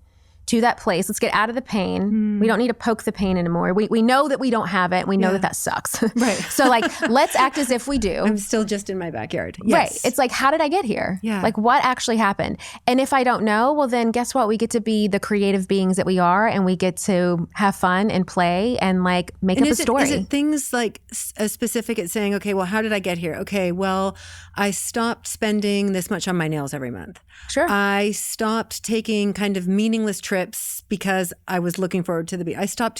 to that place. Let's get out of the pain. We don't need to poke the pain anymore. We know that we don't have it. We know that sucks. Right. So like, let's act as if we do. I'm still just in my backyard. Yes. Right. It's like, how did I get here? Yeah. Like what actually happened? And if I don't know, well then guess what? We get to be the creative beings that we are, and we get to have fun and play and like make up a story. Is it things like as specific as saying, okay, well, how did I get here? Okay, well, I stopped spending this much on my nails every month. Sure. I stopped taking kind of meaningless trips trips because I was looking forward to the beach.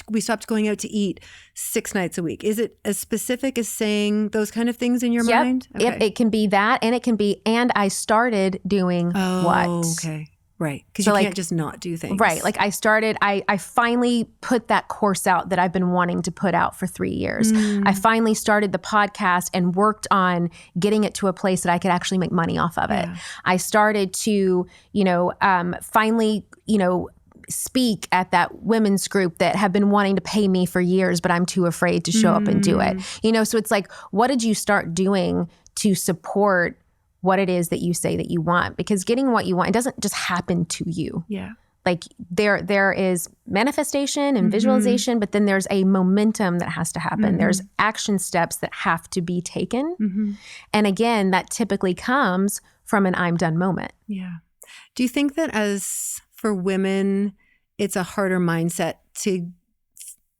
We stopped going out to eat 6 nights a week. Is it as specific as saying those kind of things in your mind? Okay. It can be that, and it can be, and I started doing what? Okay. Right. Because you can't just not do things. Right. Like I finally put that course out that I've been wanting to put out for 3 years. I finally started the podcast and worked on getting it to a place that I could actually make money off of it. I started to, finally, speak at that women's group that have been wanting to pay me for years, but I'm too afraid to show up and do it. So it's like, what did you start doing to support what it is that you say that you want? Because getting what you want, it doesn't just happen to you. Yeah. Like there is manifestation and visualization, but then there's a momentum that has to happen. There's action steps that have to be taken. And again, that typically comes from an I'm done moment. Yeah. Do you think that as for women, it's a harder mindset to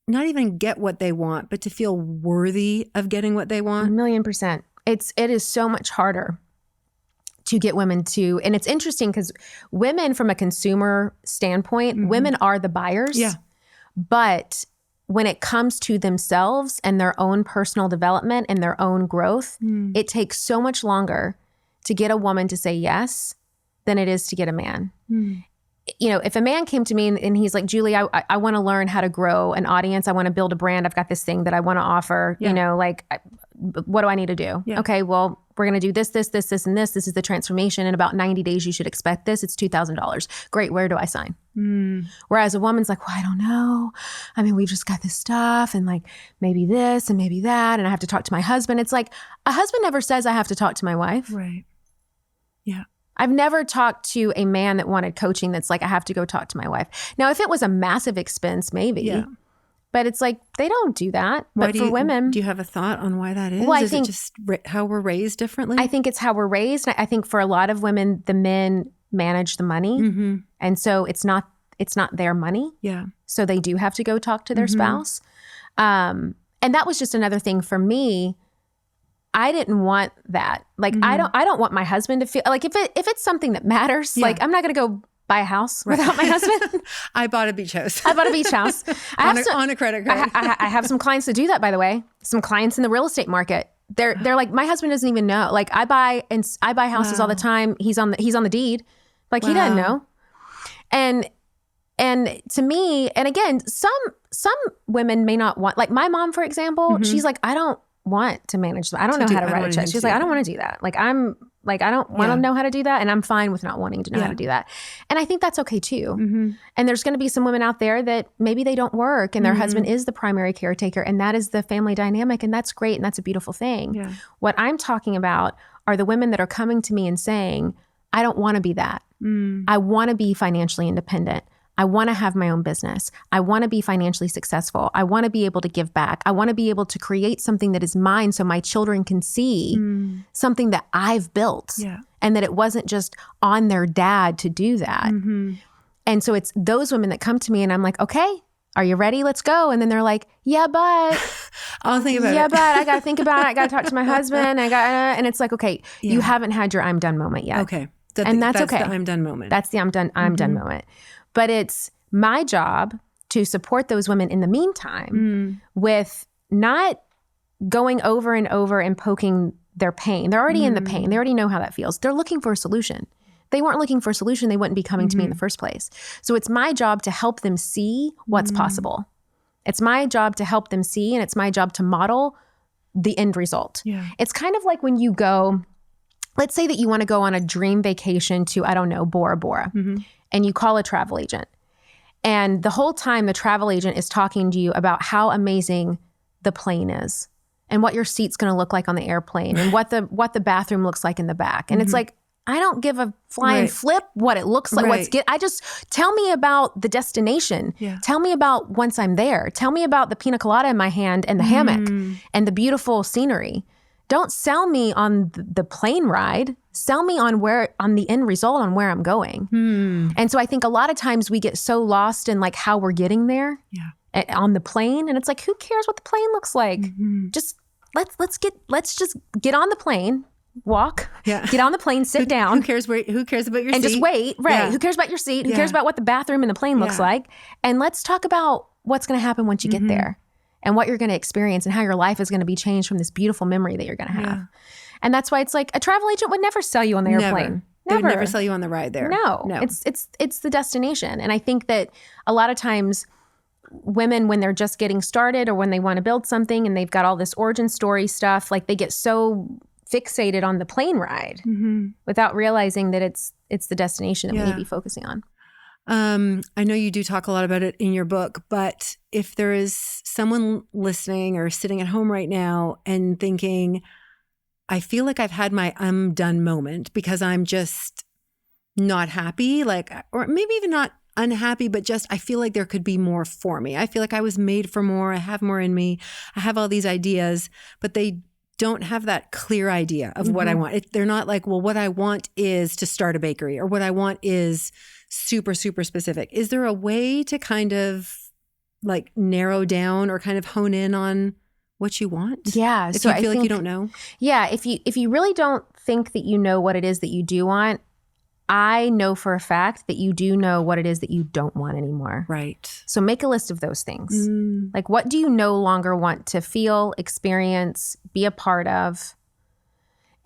not even get what they want, but to feel worthy of getting what they want? 1,000,000%. It is so much harder to get women to, and it's interesting because women from a consumer standpoint, women are the buyers. Yeah. But when it comes to themselves and their own personal development and their own growth, it takes so much longer to get a woman to say yes than it is to get a man. If a man came to me and he's like, Julie, I want to learn how to grow an audience. I want to build a brand. I've got this thing that I want to offer, what do I need to do? Yeah. Okay, well, we're going to do this, and this. This is the transformation. In about 90 days, you should expect this. It's $2,000. Great. Where do I sign? Whereas a woman's like, well, I don't know. I mean, we've just got this stuff and like maybe this and maybe that. And I have to talk to my husband. It's like a husband never says I have to talk to my wife. Right. Yeah. I've never talked to a man that wanted coaching that's like, I have to go talk to my wife. Now, if it was a massive expense, maybe. Yeah. But it's like, they don't do that. But for women. Do you have a thought on why that is? Well, I think it just how we're raised differently? I think it's how we're raised. I think for a lot of women, the men manage the money. And so it's not their money. Yeah. So they do have to go talk to their spouse. And that was just another thing for me. I didn't want that. Like, I don't want my husband to feel like if it's something that matters, like I'm not going to go buy a house without my husband. I bought a beach house. On a credit card. I have some clients that do that, by the way. Some clients in the real estate market. They're like, my husband doesn't even know. Like I buy houses all the time. He's on the deed. Like he doesn't know. And to me, and again, some women may not want, like my mom, for example, she's like, I don't want to manage that. I don't know how to write a check. She's like, I don't want to do that. Like I don't want to know how to do that. And I'm fine with not wanting to know how to do that. And I think that's okay too. And there's going to be some women out there that maybe they don't work and their husband is the primary caretaker, and that is the family dynamic. And that's great. And that's a beautiful thing. Yeah. What I'm talking about are the women that are coming to me and saying, I don't want to be that. I want to be financially independent. I want to have my own business. I want to be financially successful. I want to be able to give back. I want to be able to create something that is mine so my children can see something that I've built and that it wasn't just on their dad to do that. And so it's those women that come to me and I'm like, okay, are you ready? Let's go. And then they're like, yeah, but I'll think about it. Yeah, but I got to think about it. I got to talk to my husband. And it's like, okay, you haven't had your I'm done moment yet. Okay. That's okay. The I'm done moment. That's the I'm done moment. But it's my job to support those women in the meantime with not going over and over and poking their pain. They're already in the pain. They already know how that feels. They're looking for a solution. They weren't looking for a solution, they wouldn't be coming to me in the first place. So it's my job to help them see what's possible. It's my job to help them see, and it's my job to model the end result. Yeah. It's kind of like when you go, let's say that you want to go on a dream vacation to, I don't know, Bora Bora. And you call a travel agent. And the whole time the travel agent is talking to you about how amazing the plane is and what your seat's going to look like on the airplane and what the bathroom looks like in the back. And it's like, I don't give a flying flip what it looks like. I just tell me about the destination. Yeah. Tell me about once I'm there. Tell me about the pina colada in my hand and the hammock and the beautiful scenery. Don't sell me on the plane ride. Sell me on the end result, on where I'm going. And so I think a lot of times we get so lost in like how we're getting there on the plane. And it's like, who cares what the plane looks like? Just let's just get on the plane, walk, Yeah. get on the plane, sit down. Who cares about your seat? And just wait. Right. Yeah. Who cares about your seat? Who Yeah. cares about what the bathroom in the plane looks like? And let's talk about what's going to happen once you get there and what you're going to experience and how your life is going to be changed from this beautiful memory that you're going to have. Yeah. And that's why it's like a travel agent would never sell you on the airplane. They would never sell you on the ride there. No. It's the destination. And I think that a lot of times women, when they're just getting started or when they want to build something and they've got all this origin story stuff, like they get so fixated on the plane ride without realizing that it's the destination that we need to be focusing on. I know you do talk a lot about it in your book, but if there is someone listening or sitting at home right now and thinking, I feel like I've had my I'm done moment because I'm just not happy, like, or maybe even not unhappy, but just I feel like there could be more for me. I feel like I was made for more. I have more in me. I have all these ideas, but they don't have that clear idea of what I want. They're not like, well, what I want is to start a bakery, or what I want is super, super specific. Is there a way to kind of like narrow down or kind of hone in on what you want? Yeah. If you feel like you don't know? Yeah. If you really don't think that you know what it is that you do want, I know for a fact that you do know what it is that you don't want anymore. Right. So make a list of those things. Like, what do you no longer want to feel, experience, be a part of?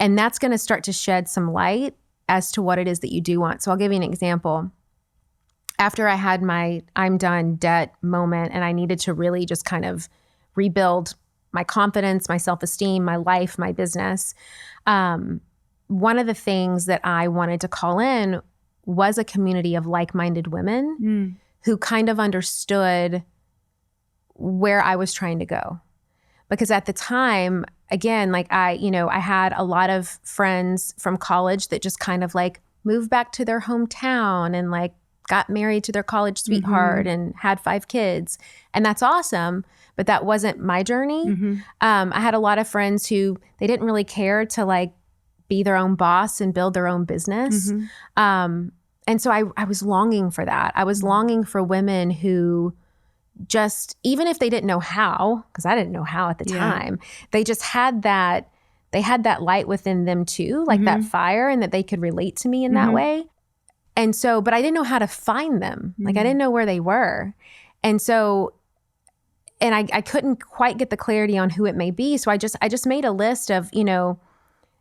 And that's going to start to shed some light as to what it is that you do want. So I'll give you an example. After I had my I'm done debt moment and I needed to really just kind of rebuild my confidence, my self-esteem, my life, my business, one of the things that I wanted to call in was a community of like-minded women who kind of understood where I was trying to go. Because at the time, again, like I had a lot of friends from college that just kind of like moved back to their hometown and like got married to their college sweetheart and had 5 kids. And that's awesome, but that wasn't my journey. I had a lot of friends who they didn't really care to like be their own boss and build their own business. And so I was longing for that. I was longing for women who just, even if they didn't know how, because I didn't know how at the time, they just had that, they had that light within them too, like that fire, and that they could relate to me in that way. And so, but I didn't know how to find them. Like I didn't know where they were. And so, and I couldn't quite get the clarity on who it may be. So I just made a list of,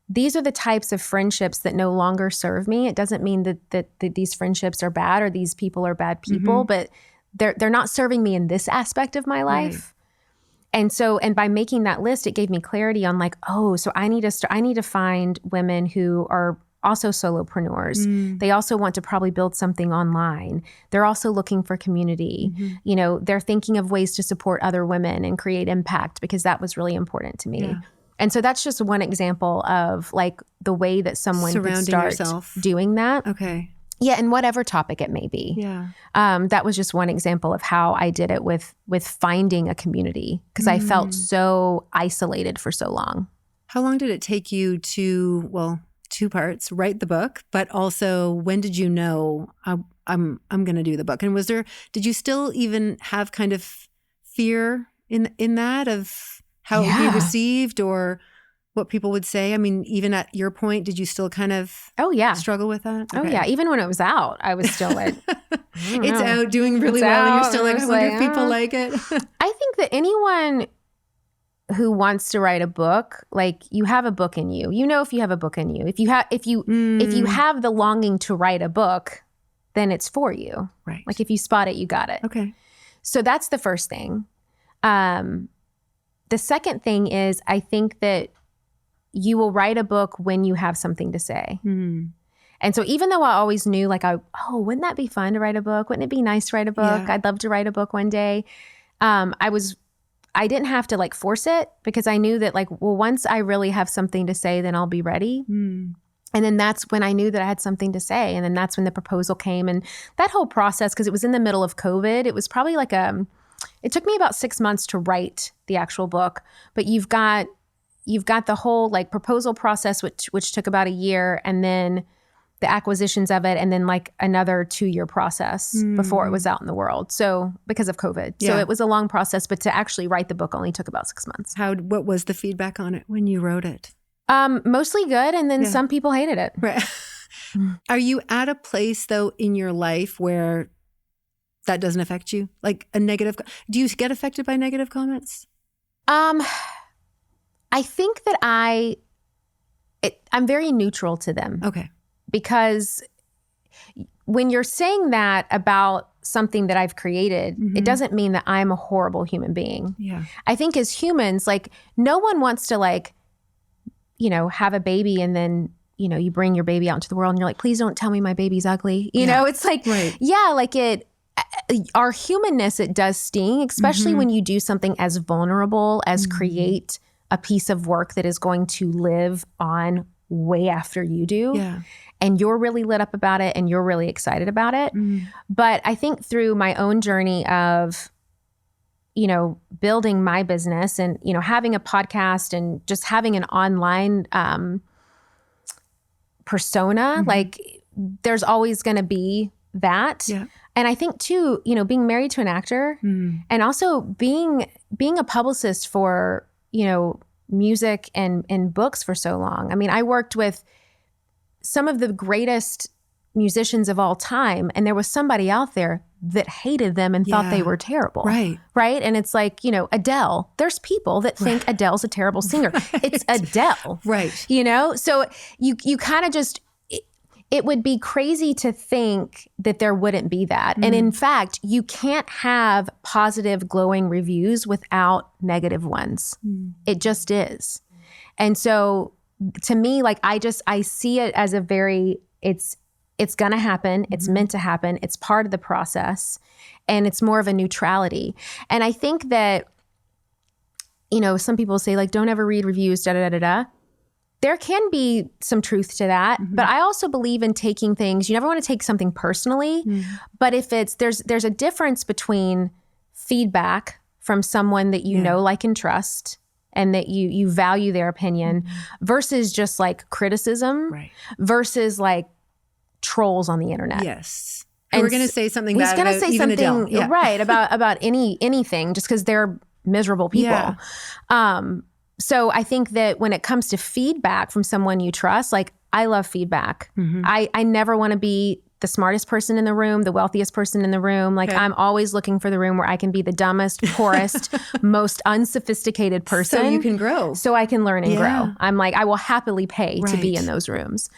these are the types of friendships that no longer serve me. It doesn't mean that these friendships are bad or these people are bad people, but they're not serving me in this aspect of my life. Right. And so, and by making that list, it gave me clarity on like, oh, so I need to find women who are also solopreneurs. They also want to probably build something online. They're also looking for community. They're thinking of ways to support other women and create impact, because that was really important to me. Yeah. And so that's just one example of like the way that someone could start doing that. Okay. Yeah. And whatever topic it may be. Yeah. That was just one example of how I did it with finding a community, because I felt so isolated for so long. How long did it take you to, well, 2 parts, write the book, but also when did you know I'm going to do the book? And did you still even have kind of fear in that of how it would be received or what people would say? I mean, even at your point, did you still kind of struggle with that? Okay. Oh yeah. Even when it was out, I was still like, it's out doing really well. And you're still like, I wonder if people like it. I think that anyone who wants to write a book, like you have a book in you, if you have a book in you, if you have the longing to write a book, then it's for you. Right. Like if you spot it, you got it. Okay. So that's the first thing. The second thing is, I think that you will write a book when you have something to say. And so even though I always knew like, wouldn't that be fun to write a book? Wouldn't it be nice to write a book? Yeah. I'd love to write a book one day. I didn't have to like force it, because I knew that like, well, once I really have something to say, then I'll be ready. And then that's when I knew that I had something to say. And then that's when the proposal came, and that whole process, because it was in the middle of COVID, it was probably like it took me about 6 months to write the actual book, but you've got the whole like proposal process, which took about a year, and then the acquisitions of it, and then like another 2-year process before it was out in the world. So because of COVID. Yeah. So it was a long process, but to actually write the book only took about 6 months. What was the feedback on it when you wrote it? Mostly good. And then some people hated it. Right. Are you at a place though in your life where that doesn't affect you? Like a negative, do you get affected by negative comments? I think that I'm very neutral to them. Okay. Because when you're saying that about something that I've created, it doesn't mean that I'm a horrible human being. Yeah. I think as humans, like no one wants to like, have a baby and then, you bring your baby out into the world and you're like, please don't tell me my baby's ugly. You know, it's like, like our humanness, it does sting, especially when you do something as vulnerable as create a piece of work that is going to live on way after you do. Yeah. And you're really lit up about it and you're really excited about it. But I think through my own journey of, building my business and, having a podcast and just having an online persona, like there's always going to be that. Yeah. And I think too, being married to an actor and also being a publicist for, music and books for so long. I mean, I worked with some of the greatest musicians of all time, and there was somebody out there that hated them and thought they were terrible. Right. Right. And it's like, Adele, there's people that think Adele's a terrible singer. It's Adele. Right. So you kind of just, it would be crazy to think that there wouldn't be that. And in fact, you can't have positive, glowing reviews without negative ones. It just is. And so to me, like, I see it as a very, it's going to happen. It's meant to happen. It's part of the process. And it's more of a neutrality. And I think that, some people say like, don't ever read reviews, da, da, da, da, da. There can be some truth to that, but I also believe in taking things, you never want to take something personally, but if there's a difference between feedback from someone that you know, like, and trust, and that you value their opinion versus just like criticism versus like trolls on the internet. Yes. And we're going to say something bad about say even something Adele. Right about anything just because they're miserable people. Yeah. So I think that when it comes to feedback from someone you trust, like, I love feedback. I never want to be the smartest person in the room, the wealthiest person in the room. Like, I'm always looking for the room where I can be the dumbest, poorest, most unsophisticated person. So you can grow. So I can learn and grow. I'm like, I will happily pay to be in those rooms.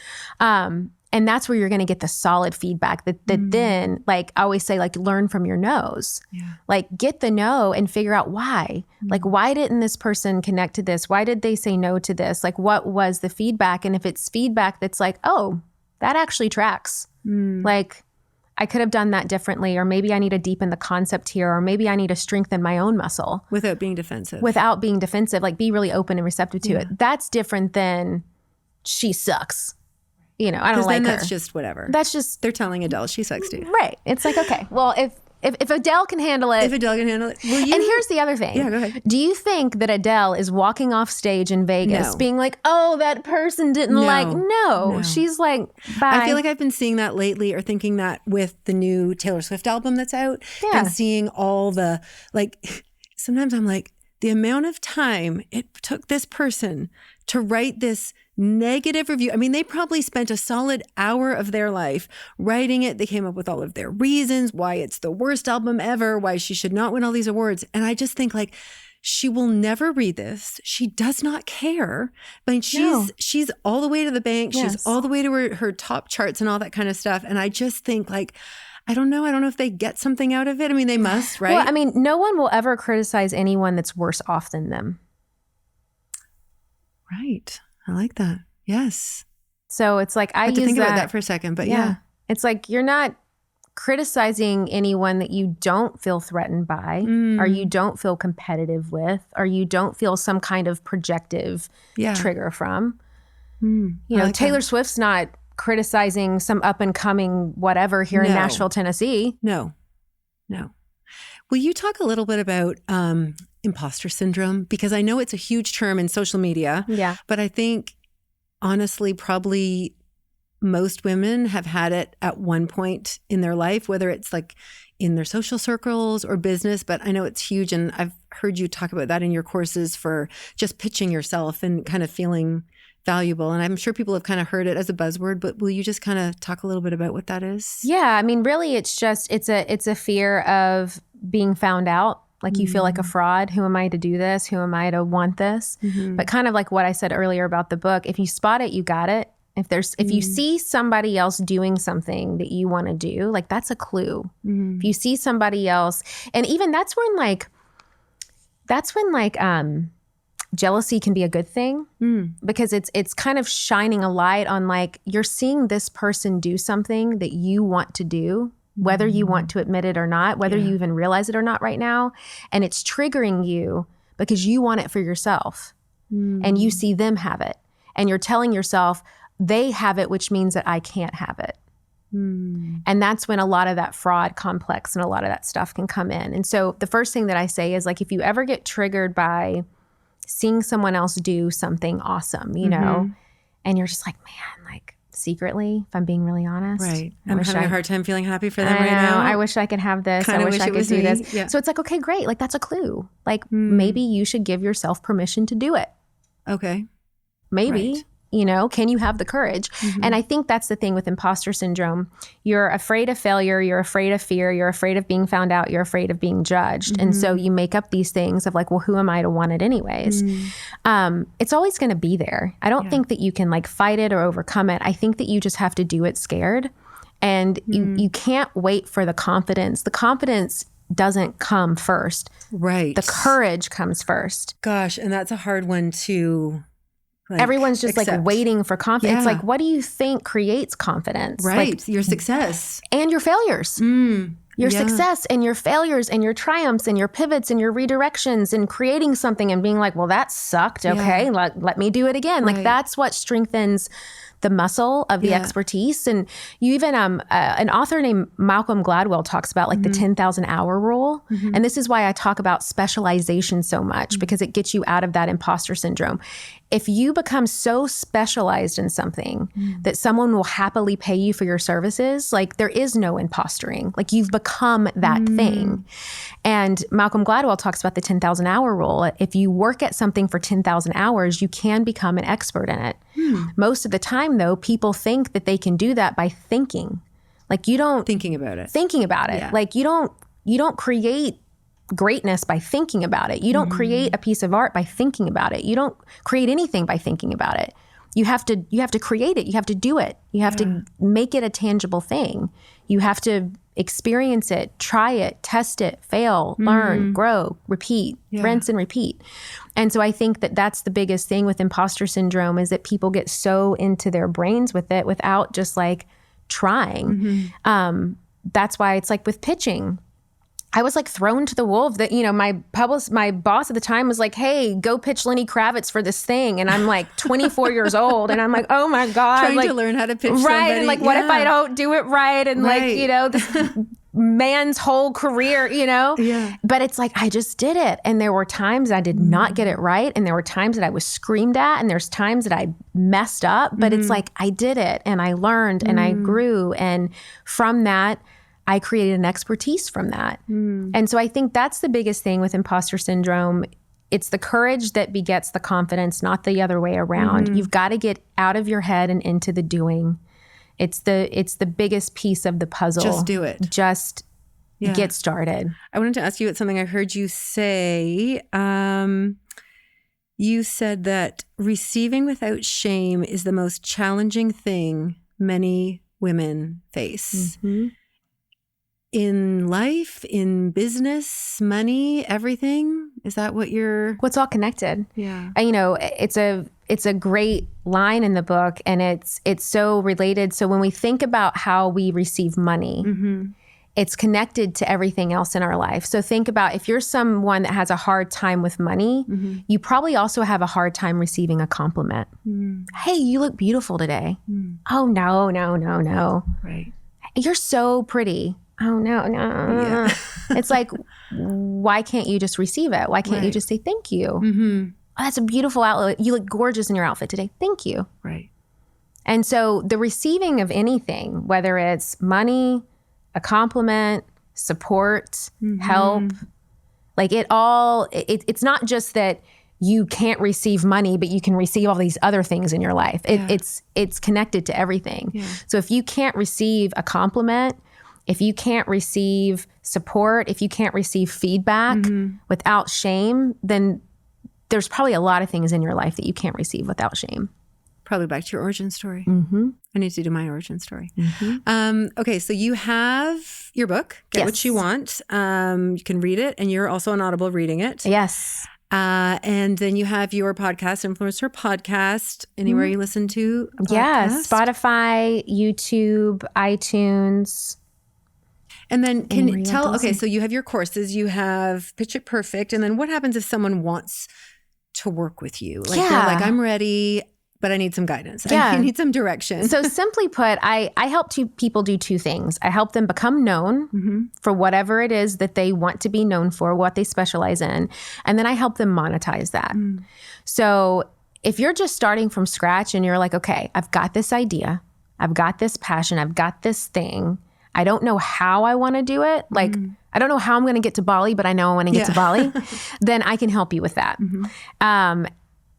And that's where you're going to get the solid feedback that then, like I always say, like, learn from your no's. Yeah. Like, get the no and figure out why. Like, why didn't this person connect to this? Why did they say no to this? Like, what was the feedback? And if it's feedback that's like, oh, that actually tracks. Like, I could have done that differently, or maybe I need to deepen the concept here, or maybe I need to strengthen my own muscle. Without being defensive. Like, be really open and receptive to it. That's different than she sucks. I don't like her. That's just whatever. That's just, they're telling Adele she sucks too. Right. It's like, okay, well, if Adele can handle it. If Adele can handle it. And here's the other thing. Yeah, go ahead. Do you think that Adele is walking off stage in Vegas being like, oh, that person didn't No. She's like, bye. I feel like I've been seeing that lately, or thinking that with the new Taylor Swift album that's out. Yeah. And seeing all the, like, sometimes I'm like, the amount of time it took this person to write this negative review. I mean, they probably spent a solid hour of their life writing it. They came up with all of their reasons why it's the worst album ever, why she should not win all these awards. And I just think, like, she will never read this. She does not care. I mean, she's all the way to the bank. Yes. She's all the way to her top charts and all that kind of stuff. And I just think, like, I don't know if they get something out of it. I mean, they must, right? Well, I mean, no one will ever criticize anyone that's worse off than them. Right. I like that. Yes. So it's like, I have to think about that for a second, but yeah. It's like, you're not criticizing anyone that you don't feel threatened by, or you don't feel competitive with, or you don't feel some kind of projective trigger from. Taylor Swift's not criticizing some up and coming whatever here in Nashville, Tennessee. No. Will you talk a little bit about imposter syndrome? Because I know it's a huge term in social media. Yeah. But I think, honestly, probably most women have had it at one point in their life, whether it's like in their social circles or business. But I know it's huge. And I've heard you talk about that in your courses for just pitching yourself and kind of feeling valuable. And I'm sure people have kind of heard it as a buzzword, but will you just kind of talk a little bit about what that is? Yeah. I mean, really, it's a fear of being found out. Like you feel like a fraud. Who am I to do this? Who am I to want this? But kind of like what I said earlier about the book, if you spot it, you got it. If you see somebody else doing something that you want to do, like that's a clue. If you see somebody else, and even that's when jealousy can be a good thing because it's kind of shining a light on like you're seeing this person do something that you want to do, whether you want to admit it or not, whether you even realize it or not right now. And it's triggering you because you want it for yourself and you see them have it. And you're telling yourself they have it, which means that I can't have it. And that's when a lot of that fraud complex and a lot of that stuff can come in. And so the first thing that I say is like, if you ever get triggered by seeing someone else do something awesome, you know, and you're just like, man, like secretly, if I'm being really honest. Right. I'm having a hard time feeling happy for them right now. I wish I could have this. Kinda I wish I could do me. this. Yeah. So it's like, okay, great. Like that's a clue. Like maybe you should give yourself permission to do it. Okay. Maybe. Right. You know, can you have the courage? And I think that's the thing with imposter syndrome. You're afraid of failure. You're afraid of fear. You're afraid of being found out. You're afraid of being judged. And so you make up these things of like, well, who am I to want it anyways? It's always going to be there. I don't think that you can like fight it or overcome it. I think that you just have to do it scared. And you can't wait for the confidence. The confidence doesn't come first. Right. The courage comes first. Gosh, and that's a hard one to... Like, everyone's just like waiting for confidence. Yeah. It's like, what do you think creates confidence? Right. Like, your success. and your failures. Your success and your failures and your triumphs and your pivots and your redirections and creating something and being like, well, that sucked. Okay, let me do it again. Like that's what strengthens the muscle of the expertise. And you even, an author named Malcolm Gladwell talks about like the 10,000 hour rule. And this is why I talk about specialization so much because it gets you out of that imposter syndrome. If you become so specialized in something that someone will happily pay you for your services, like there is no impostering. Like you've become that thing. And Malcolm Gladwell talks about the 10,000 hour rule. If you work at something for 10,000 hours, you can become an expert in it. Most of the time though, people think that they can do that by thinking. Like you don't... Thinking about it. Yeah. Like you don't create greatness by thinking about it. You don't create a piece of art by thinking about it. You don't create anything by thinking about it. You have to create it. You have to do it. You have to make it a tangible thing. You have to experience it, try it, test it, fail, learn, grow, repeat, rinse and repeat. And so I think that that's the biggest thing with imposter syndrome is that people get so into their brains with it without just like trying. That's why it's like with pitching. I was like thrown to the wolves that, you know, my boss at the time was like, hey, go pitch Lenny Kravitz for this thing. And I'm like 24 years old. And I'm like, oh my God. Trying like, to learn how to pitch right. somebody. And like, what if I don't do it right? And like, you know, this man's whole career, you know? Yeah. But it's like, I just did it. And there were times I did not get it right. And there were times that I was screamed at. And there's times that I messed up. But it's like, I did it. And I learned and I grew. And from that, I created an expertise from that. And so I think that's the biggest thing with imposter syndrome. It's the courage that begets the confidence, not the other way around. You've got to get out of your head and into the doing. It's the biggest piece of the puzzle. Just do it. Just get started. I wanted to ask you something I heard you say. You said that receiving without shame is the most challenging thing many women face. In life, in business, money, everything? Is that what you're... What's all connected? Yeah. And, you know, it's a great line in the book and it's so related. So when we think about how we receive money, it's connected to everything else in our life. So think about if you're someone that has a hard time with money, you probably also have a hard time receiving a compliment. Hey, you look beautiful today. Oh, no. Right. You're so pretty. Oh, no. Yeah. It's like, why can't you just receive it? Why can't you just say thank you? Oh, that's a beautiful outfit. You look gorgeous in your outfit today. Thank you. Right. And so the receiving of anything, whether it's money, a compliment, support, help, like it's not just that you can't receive money, but you can receive all these other things in your life. It's connected to everything. Yeah. So if you can't receive a compliment, if you can't receive support, if you can't receive feedback without shame, then there's probably a lot of things in your life that you can't receive without shame. Probably back to your origin story. I need to do my origin story. Okay, so you have your book, Get What You Want. You can read it, and you're also on Audible reading it. Yes. And then you have your podcast, Influencer Podcast, anywhere you listen to a podcast. Yeah, Spotify, YouTube, iTunes. And then can you tell, okay, so you have your courses, you have Pitch It Perfect, and then what happens if someone wants to work with you? Like they're like, I'm ready, but I need some guidance. I need some direction. So simply put, I help people do two things. I help them become known for whatever it is that they want to be known for, what they specialize in. And then I help them monetize that. So if you're just starting from scratch and you're like, okay, I've got this idea, I've got this passion, I've got this thing, I don't know how I want to do it. Like, I don't know how I'm going to get to Bali, but I know I want to get to Bali. Then I can help you with that.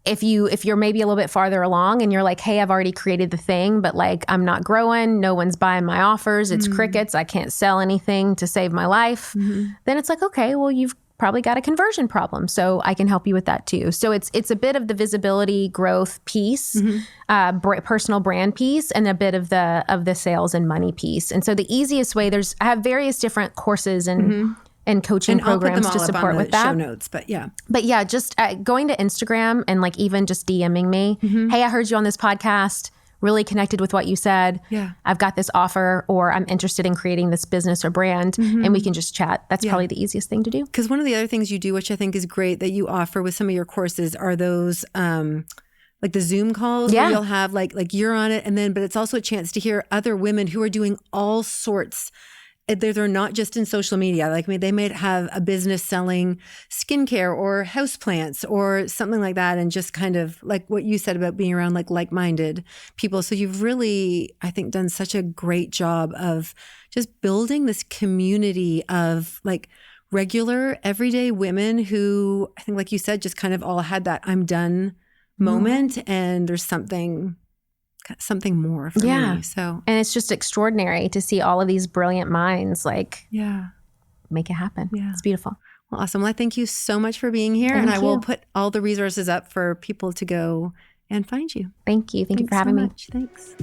If you're maybe a little bit farther along and you're like, hey, I've already created the thing, but like I'm not growing, no one's buying my offers, it's crickets, I can't sell anything to save my life, then it's like, okay, well, you've probably got a conversion problem. So I can help you with that too. So it's a bit of the visibility growth piece, personal brand piece, and a bit of the sales and money piece. And so the easiest way, I have various different courses and coaching programs to support with that. Show notes, but yeah. Just going to Instagram and like even just DMing me, hey, I heard you on this podcast, really connected with what you said. Yeah. I've got this offer, or I'm interested in creating this business or brand, and we can just chat. That's probably the easiest thing to do. Because one of the other things you do, which I think is great that you offer with some of your courses, are those like the Zoom calls where you'll have like you're on it, and then but it's also a chance to hear other women who are doing all sorts. They're not just in social media. Like they may have a business selling skincare or houseplants or something like that. And just kind of like what you said about being around like-minded people. So you've really, I think, done such a great job of just building this community of like regular, everyday women who I think, like you said, just kind of all had that I'm done moment. And there's something more for me. So, and it's just extraordinary to see all of these brilliant minds make it happen. Yeah. It's beautiful. Well, awesome. Well, I thank you so much for being here. I will put all the resources up for people to go and find you. Thank you. Thank you for having me. Thanks.